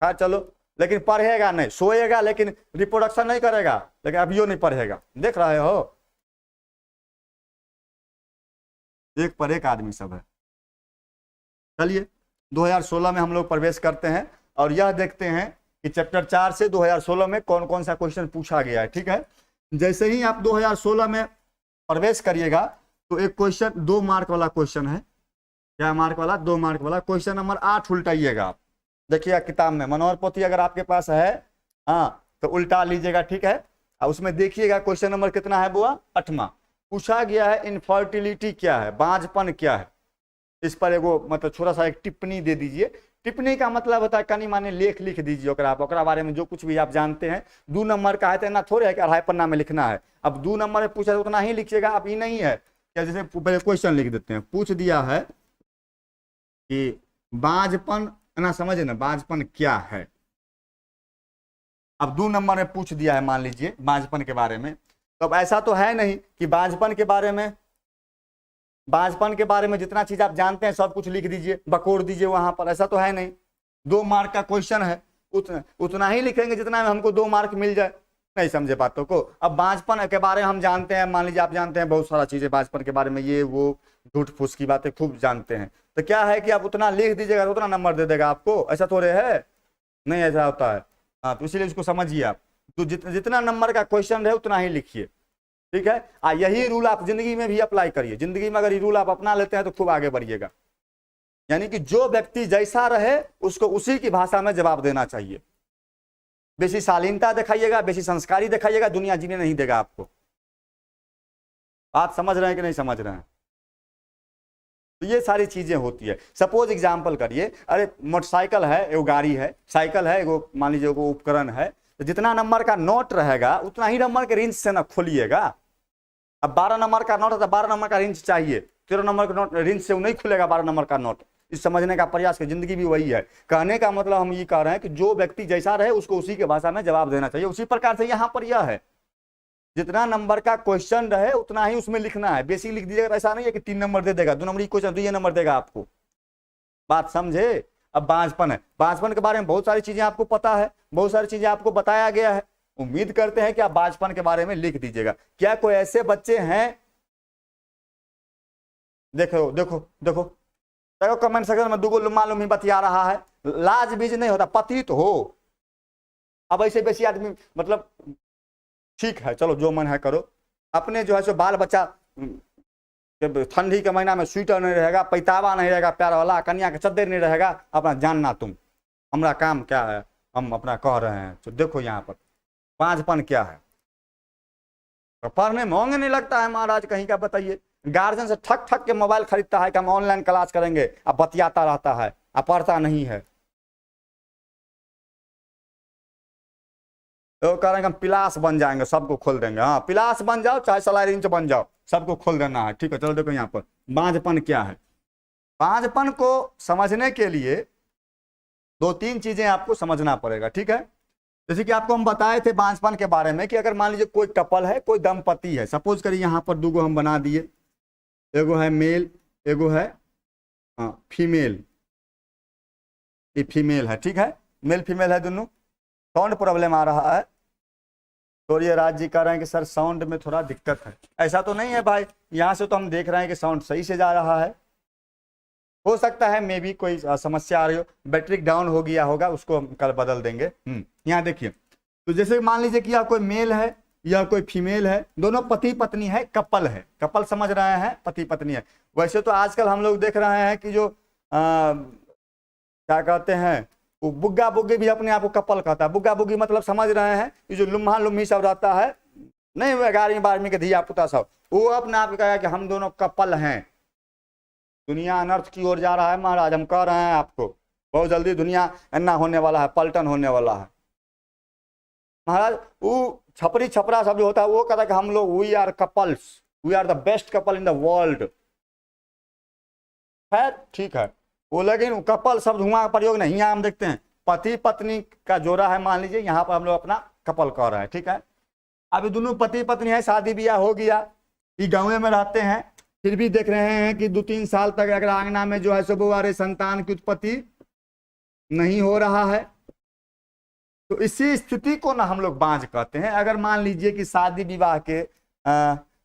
S1: हाँ चलो, लेकिन पढ़ेगा नहीं, सोएगा लेकिन रिप्रोडक्शन नहीं करेगा, लेकिन अभियो नहीं पढ़ेगा। देख रहे हो, एक पर एक आदमी सब है। चलिए 2016 में हम लोग प्रवेश करते हैं और यह देखते हैं कि चैप्टर 4 से 2016 में कौन कौन सा क्वेश्चन पूछा गया है, ठीक है। जैसे ही आप 2016 में प्रवेश करिएगा तो एक क्वेश्चन 2 मार्क वाला क्वेश्चन है। क्या मार्क वाला? 2 मार्क वाला। क्वेश्चन नंबर 8 उल्टाइएगा आप, देखिएगा किताब में मनोहर पोथी अगर आपके पास है, हाँ तो उल्टा लीजिएगा, ठीक है। और उसमें देखिएगा क्वेश्चन नंबर कितना है बुआ? 8वां। पूछा गया है इनफर्टिलिटी क्या है, बांझपन क्या है। इस पर एगो मतलब छोटा सा एक टिप्पणी दे दीजिए। टिप्पणी का मतलब होता है कनी माने लेख लिख दीजिए ओकरा बारे में जो कुछ भी आप जानते हैं। 2 नंबर का है तो ना थोड़े है कि 2.5 पन्ना में लिखना है। अब 2 नंबर में पूछा तो उतना ही लिखिएगा। अब ये नहीं है क्या जैसे पहले क्वेश्चन लिख देते हैं, पूछ दिया है कि बांझपन ना, समझे ना, बांझपन क्या है। अब 2 नंबर में पूछ दिया है मान लीजिए बांझपन के बारे में, तो अब ऐसा तो है नहीं कि बांझपन के बारे में जितना चीज आप जानते हैं सब कुछ लिख दीजिए, बकोर दीजिए वहां पर, ऐसा तो है नहीं। 2 मार्क का क्वेश्चन है, उतना ही लिखेंगे जितना में हमको 2 मार्क मिल जाए। नहीं समझे बातों को? अब बांझपन के बारे में हम जानते हैं, मान लीजिए आप जानते हैं बहुत सारा चीजें बांझपन के बारे में, ये वो झूठ फूस की बातें खूब जानते हैं, तो क्या है कि आप उतना लिख दीजिएगा तो उतना नंबर दे देगा आपको। ऐसा थोड़े है, नहीं ऐसा होता है। हाँ तो इसीलिए इसको समझिए आप, तो जितना नंबर का क्वेश्चन रहे उतना ही लिखिए, ठीक है। यही रूल आप जिंदगी में भी अप्लाई करिए। जिंदगी में अगर ये रूल आप अपना लेते हैं तो खूब आगे बढ़िएगा। यानी कि जो व्यक्ति जैसा रहे उसको उसी की भाषा में जवाब देना चाहिए। बेसी शालीनता दिखाइएगा, बेसी संस्कारी दिखाइएगा, दुनिया जीने नहीं देगा आपको। बात समझ रहे हैं कि नहीं समझ रहे हैं? तो ये सारी चीजें होती है। सपोज एग्जाम्पल करिए, अरे मोटरसाइकिल है, एगो गाड़ी है, साइकिल है, एगो मान लीजिए एगो उपकरण है, तो जितना नंबर का नोट रहेगा उतना ही नंबर के रिंच से ना खोलिएगा। अब 12 नंबर का नोट है तो 12 नंबर का रिंच चाहिए, 13 नंबर का नोट रिंच से वो नहीं खुलेगा 12 नंबर का नोट। इस समझने का प्रयास कर, जिंदगी भी वही है। कहने का मतलब हम ये कह रहे हैं कि जो व्यक्ति जैसा रहे उसको उसी के भाषा में जवाब देना चाहिए। उसी प्रकार से यहाँ पर यह है, जितना नंबर का क्वेश्चन रहे उतना ही उसमें लिखना है। बेसिक लिख दीजिएगा, ऐसा नहीं है कि 3 नंबर दे देगा, 2 नंबर की क्वेश्चन तो ये नंबर देगा आपको। बात समझे? अब बांझपन है, बांझपन के बारे में बहुत सारी चीजें आपको पता है, बहुत सारी चीजें आपको बताया गया है। उम्मीद करते हैं कि आप बांझपन के बारे में लिख दीजिएगा। क्या कोई ऐसे बच्चे हैं, देखो देखो देखो देखो कमेंट सेक्शन में 2 लुम्मा लुम्मी बतिया रहा है, लाज बीज नहीं होता, पतित हो। अब ऐसे बेसी आदमी मतलब ठीक है, चलो जो मन है करो। अपने जो है सो बाल बच्चा ठंडी के महीना में स्वेटर नहीं रहेगा, पैतावा नहीं रहेगा प्यार वाला, कन्या का चद्दर नहीं रहेगा, अपना जानना तुम, हमारा काम क्या है, हम अपना कह रहे हैं। तो देखो यहाँ पर बांझपन क्या है। तो पढ़ने में होंगे नहीं लगता है महाराज कहीं का, बताइए। गार्जियन से ठक ठक के मोबाइल खरीदता है कि हम ऑनलाइन क्लास करेंगे, अब बतियाता रहता है, अब पढ़ता नहीं है। तो कह रहे हैं हम पिलास बन जाएंगे, सबको खोल देंगे। हाँ पिलास बन जाओ, चाहे सलारी इंच बन जाओ, सबको खोल देना है, ठीक है। चलो देखो यहाँ पर बांझपन क्या है। बांझपन को समझने के लिए 2-3 चीजें आपको समझना पड़ेगा, ठीक है। जैसे कि आपको हम बताए थे बांझपन के बारे में कि अगर मान लीजिए कोई कपल है, कोई दंपति है, सपोज करिए यहाँ पर 2 हम बना दिए, एगो है मेल, एगो है फीमेल। ये फीमेल है, ठीक है, मेल फीमेल है दोनों। साउंड प्रॉब्लम आ रहा है, तो ये राज जी कह रहे हैं कि सर साउंड में थोड़ा दिक्कत है। ऐसा तो नहीं है भाई, यहाँ से तो हम देख रहे हैं कि साउंड सही से जा रहा है। हो सकता है मे भी कोई समस्या आ रही हो, बैटरी डाउन हो गया होगा, उसको हम कल बदल देंगे। यहाँ देखिए, तो जैसे मान लीजिए कि यह कोई मेल है या कोई फीमेल है, दोनों पति पत्नी है, कपल है। कपल समझ रहे हैं, पति पत्नी है। वैसे तो आजकल हम लोग देख रहे हैं कि जो क्या कहते हैं, वो बुग्गा बुग्गी भी अपने आप को कपल कहता है। बुग्गा बुग्गी मतलब समझ रहे हैं, ये जो लुम्हा लुम्ही सब रहता है, नहीं 11वीं 12वीं के धिया पुता सब, वो अपने आप को कहेगा कि हम दोनों कपल हैं। दुनिया अनर्थ की ओर जा रहा है महाराज, हम कह रहे हैं आपको, बहुत जल्दी दुनिया अन्ना होने वाला है, पलटन होने वाला है महाराज। वो छपरी छपरा सब जो होता है वो कहता है कि हम लोग we are couples, we are the best couple in the world. खैर ठीक है वो, लेकिन कपल शब्द हुआ का प्रयोग नहीं। यहाँ हम देखते हैं पति पत्नी का जोड़ा है, मान लीजिए यहाँ पर हम लोग अपना कपल कह रहे हैं, ठीक है। अभी दोनों पति पत्नी है, शादी ब्याह हो गया, ये गाँव में रहते हैं, फिर भी देख रहे हैं कि 2-3 साल तक अगर आंगना में जो है सो बुआरे संतान की उत्पत्ति नहीं हो रहा है, तो इसी स्थिति को ना हम लोग बांझ कहते हैं। अगर मान लीजिए कि शादी विवाह के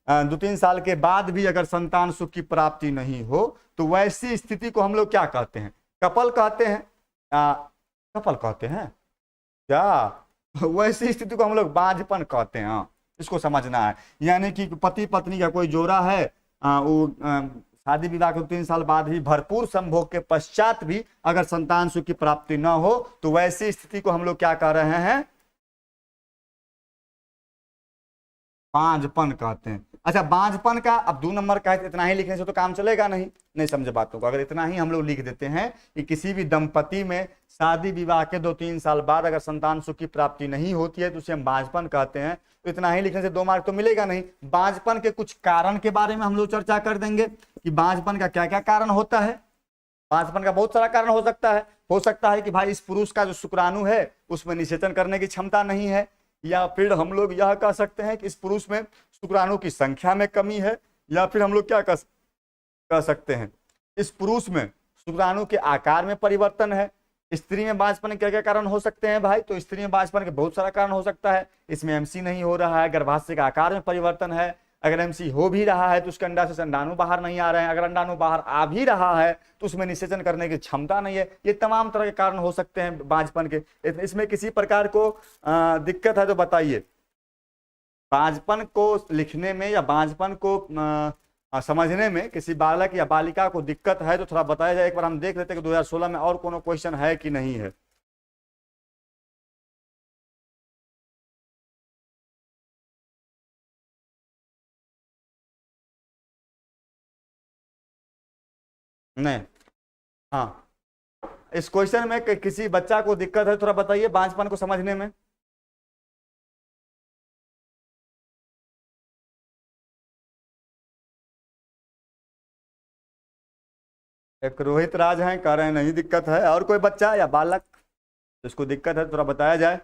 S1: 2-3 साल के बाद भी अगर संतान सुख की प्राप्ति नहीं हो, तो वैसी स्थिति को हम लोग क्या कहते हैं, कपल कहते हैं। कपल कहते हैं क्या, वैसी स्थिति को हम लोग बांझपन कहते हैं। इसको समझना है, यानी कि पति पत्नी का कोई जोड़ा है, वो शादी विवाह के 3 साल बाद ही भरपूर संभोग के पश्चात भी अगर संतान सुख की प्राप्ति न हो, तो वैसी स्थिति को हम लोग क्या कह रहे हैं, बांझपन कहते हैं। अच्छा, बांझपन का अब 2 नंबर का है, इतना ही लिखने से तो काम चलेगा नहीं, नहीं समझे बातों को। अगर इतना ही हम लोग लिख देते हैं कि किसी भी दंपति में शादी विवाह के 2-3 साल बाद अगर संतान सुख की प्राप्ति नहीं होती है तो उसे हम बांझपन कहते हैं, तो इतना ही लिखने से 2 मार्क तो मिलेगा नहीं। बांझपन के कुछ कारण के बारे में हम लोग चर्चा कर देंगे कि बांझपन का क्या क्या कारण होता है। बांझपन का बहुत सारा कारण हो सकता है कि भाई इस पुरुष का जो शुक्राणु है उसमें निषेचन करने की क्षमता नहीं है, या फिर हम लोग यह कह सकते हैं कि इस पुरुष में शुक्राणु की संख्या में कमी है, या फिर हम लोग क्या कह सकते हैं, इस पुरुष में शुक्राणु के आकार में परिवर्तन है। स्त्री में बांझपन के क्या क्या कारण हो सकते हैं भाई, तो स्त्री में बांझपन के बहुत सारा कारण हो सकता है। इसमें एमसी नहीं हो रहा है, गर्भाशय का आकार में परिवर्तन है, अगर एमसी हो भी रहा है तो उसके अंडा से अंडाणु बाहर नहीं आ रहे हैं, अगर अंडाणु बाहर आ भी रहा है तो उसमें निषेचन करने की क्षमता नहीं है। ये तमाम तरह के कारण हो सकते हैं बांझपन के। इसमें किसी प्रकार को दिक्कत है तो बताइए। बांझपन को लिखने में या बांझपन को समझने में किसी बालक या बालिका को दिक्कत है तो थोड़ा बताया जाए। एक बार हम देख लेते हैं कि 2016 में और कोनो क्वेश्चन है कि नहीं है। नहीं, हाँ, इस क्वेश्चन में किसी बच्चा को दिक्कत है थोड़ा बताइए बांझपन को समझने में। एक रोहित राज हैं, कह रहे हैं नहीं दिक्कत है। और कोई बच्चा या बालक जिसको दिक्कत है थोड़ा बताया जाए।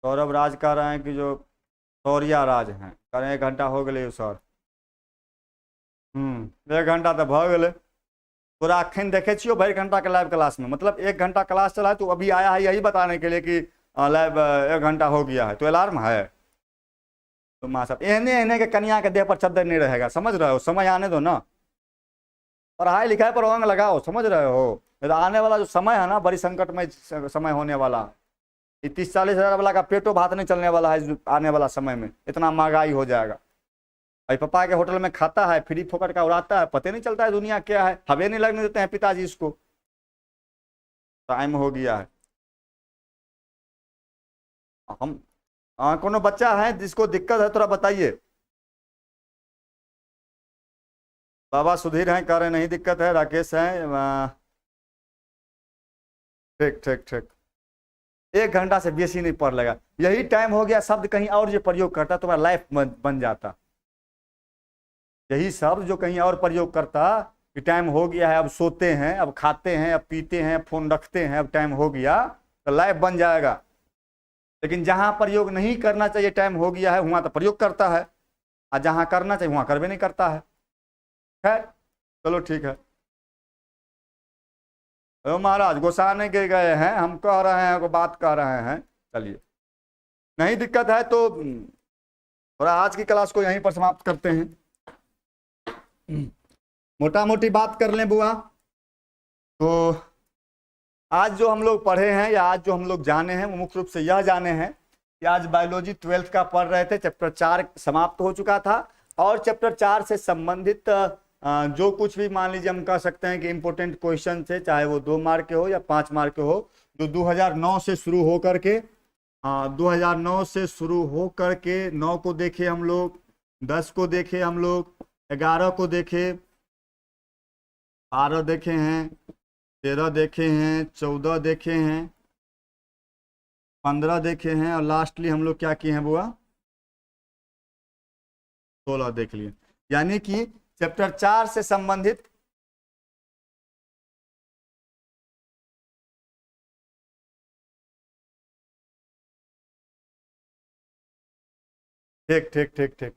S1: सौरभ राज कह रहे हैं कि जो सौर्या राज हैं, कह रहे हैं 1 घंटा हो गए सर। 1 घंटा तो भ गए। तोरा अखन देखे छियो भरि घंटा के लाइव क्लास में, मतलब 1 घंटा क्लास चला है, तो अभी आया है यही बताने के लिए कि लाइव 1 घंटा हो गया है, तो अलार्म है। तो माँ साहब एहने एहने के कन्या के देह पर चद्दर नहीं रहेगा, समझ रहे हो, समय आने दो ना, पढ़ाई लिखाई पर रंग लगाओ, समझ रहे हो। तो आने वाला जो समय है ना, बड़ी संकट में समय होने वाला, 30-40 हजार वाला का पेटो भात नहीं चलने वाला है आने वाला समय में, इतना महंगाई हो जाएगा। अभी पापा के होटल में खाता है, फ्री फोकट का उड़ाता है, पता नहीं चलता है दुनिया क्या है, हवे नहीं लगने देते हैं पिताजी इसको। टाइम हो गया है। हम कोनो बच्चा है जिसको दिक्कत है थोड़ा बताइए। बाबा सुधीर हैं, कह रहे नहीं दिक्कत है। राकेश हैं, ठीक ठीक ठीक। 1 घंटा से बेसी नहीं पढ़ लेगा, यही टाइम हो गया। शब्द कहीं और जो प्रयोग करता तुम्हारा लाइफ बन जाता, यही शब्द जो कहीं और प्रयोग करता कि टाइम हो गया है, अब सोते हैं, अब खाते हैं, अब पीते हैं, फोन रखते हैं, अब टाइम हो गया, तो लाइफ बन जाएगा। लेकिन जहां प्रयोग नहीं करना चाहिए, टाइम हो गया है, वहां तो प्रयोग करता है, और जहां करना चाहिए वहां करवे नहीं करता है। खैर चलो ठीक है। ओ महाराज गोसाने के गए हैं, हम कह रहे हैं, को बात कह रहे हैं, चलिए नहीं दिक्कत है तो थोड़ा आज की क्लास को यहीं पर समाप्त करते हैं। मोटा मोटी बात कर लें बुआ, तो आज जो हम लोग पढ़े हैं या आज जो हम लोग जाने हैं वो मुख्य रूप से यह जाने हैं कि आज बायोलॉजी 12th का पढ़ रहे थे, चैप्टर 4 समाप्त हो चुका था, और चैप्टर 4 से संबंधित जो कुछ भी मान लीजिए हम कह सकते हैं कि इम्पोर्टेंट क्वेश्चन थे, चाहे वो 2 मार्क के हो या 5 मार्क के हो, जो 2009 से शुरू हो करके 2009 से शुरू हो करके 9 को देखे हम लोग, 10 को देखे हम लोग, 11 को देखे, 12 देखे हैं, 13 देखे हैं, 14 देखे हैं, 15 देखे हैं, और लास्टली हम लोग क्या किए हैं बुआ, 16 देख लिए। यानी कि चैप्टर 4 से संबंधित ठीक ठीक ठीक ठीक,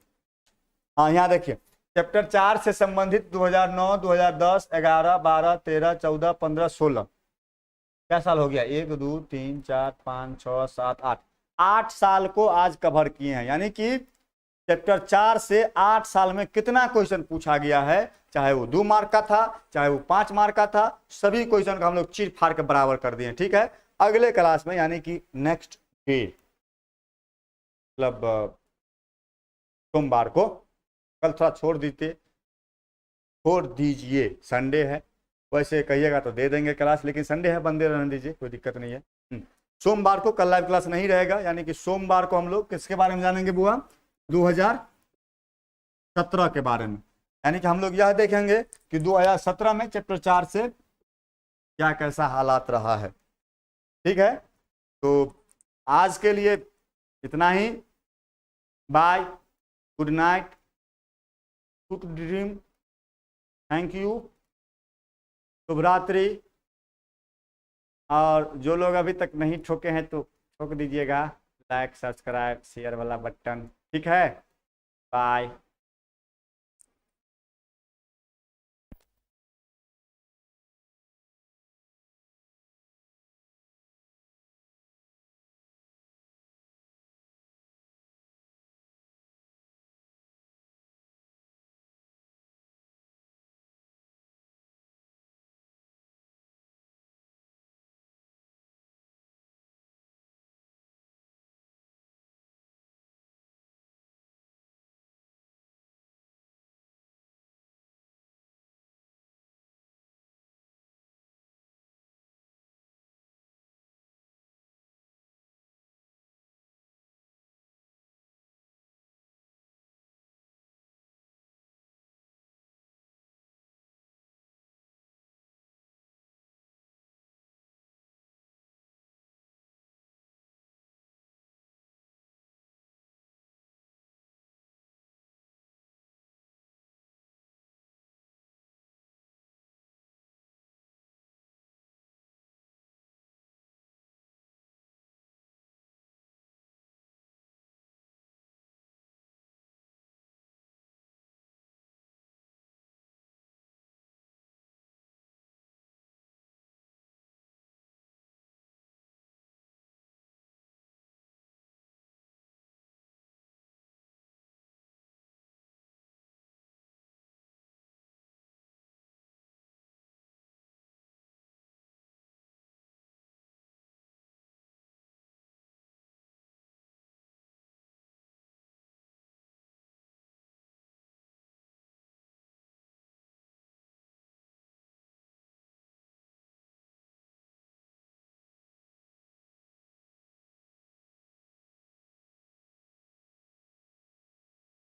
S1: हाँ यहाँ देखिए, चैप्टर 4 से संबंधित 2009, 2010, 11, 12, 13, 14, 15, 16, क्या साल हो गया, 1 2 3 4 5 6 7 8, 8 साल को आज कवर किए हैं। यानी कि चैप्टर 4 से 8 साल में कितना क्वेश्चन पूछा गया है, चाहे वो 2 मार्क का था, चाहे वो 5 मार्क का था, सभी क्वेश्चन का हम लोग चीर फाड़ के बराबर कर दिए। ठीक है, अगले क्लास में यानी कि नेक्स्ट डे, मतलब सोमवार को, कल थोड़ा छोड़ दीजिए, संडे है, वैसे कहिएगा तो दे देंगे क्लास, लेकिन संडे है, बंदे रहने दीजिए, कोई दिक्कत नहीं है। सोमवार को कल लाइव क्लास नहीं रहेगा, यानी कि सोमवार को हम लोग किसके बारे में जानेंगे बुआ, 2017 के बारे में। यानी कि हम लोग यह देखेंगे कि 2017 में चैप्टर 4 से क्या कैसा हालात रहा है। ठीक है, तो आज के लिए इतना ही, bye, good night, good dream, thank you, शुभ रात्रि। और जो लोग अभी तक नहीं ठोके हैं तो ठोक दीजिएगा, लाइक, सब्सक्राइब, शेयर वाला बटन। ठीक है, बाय।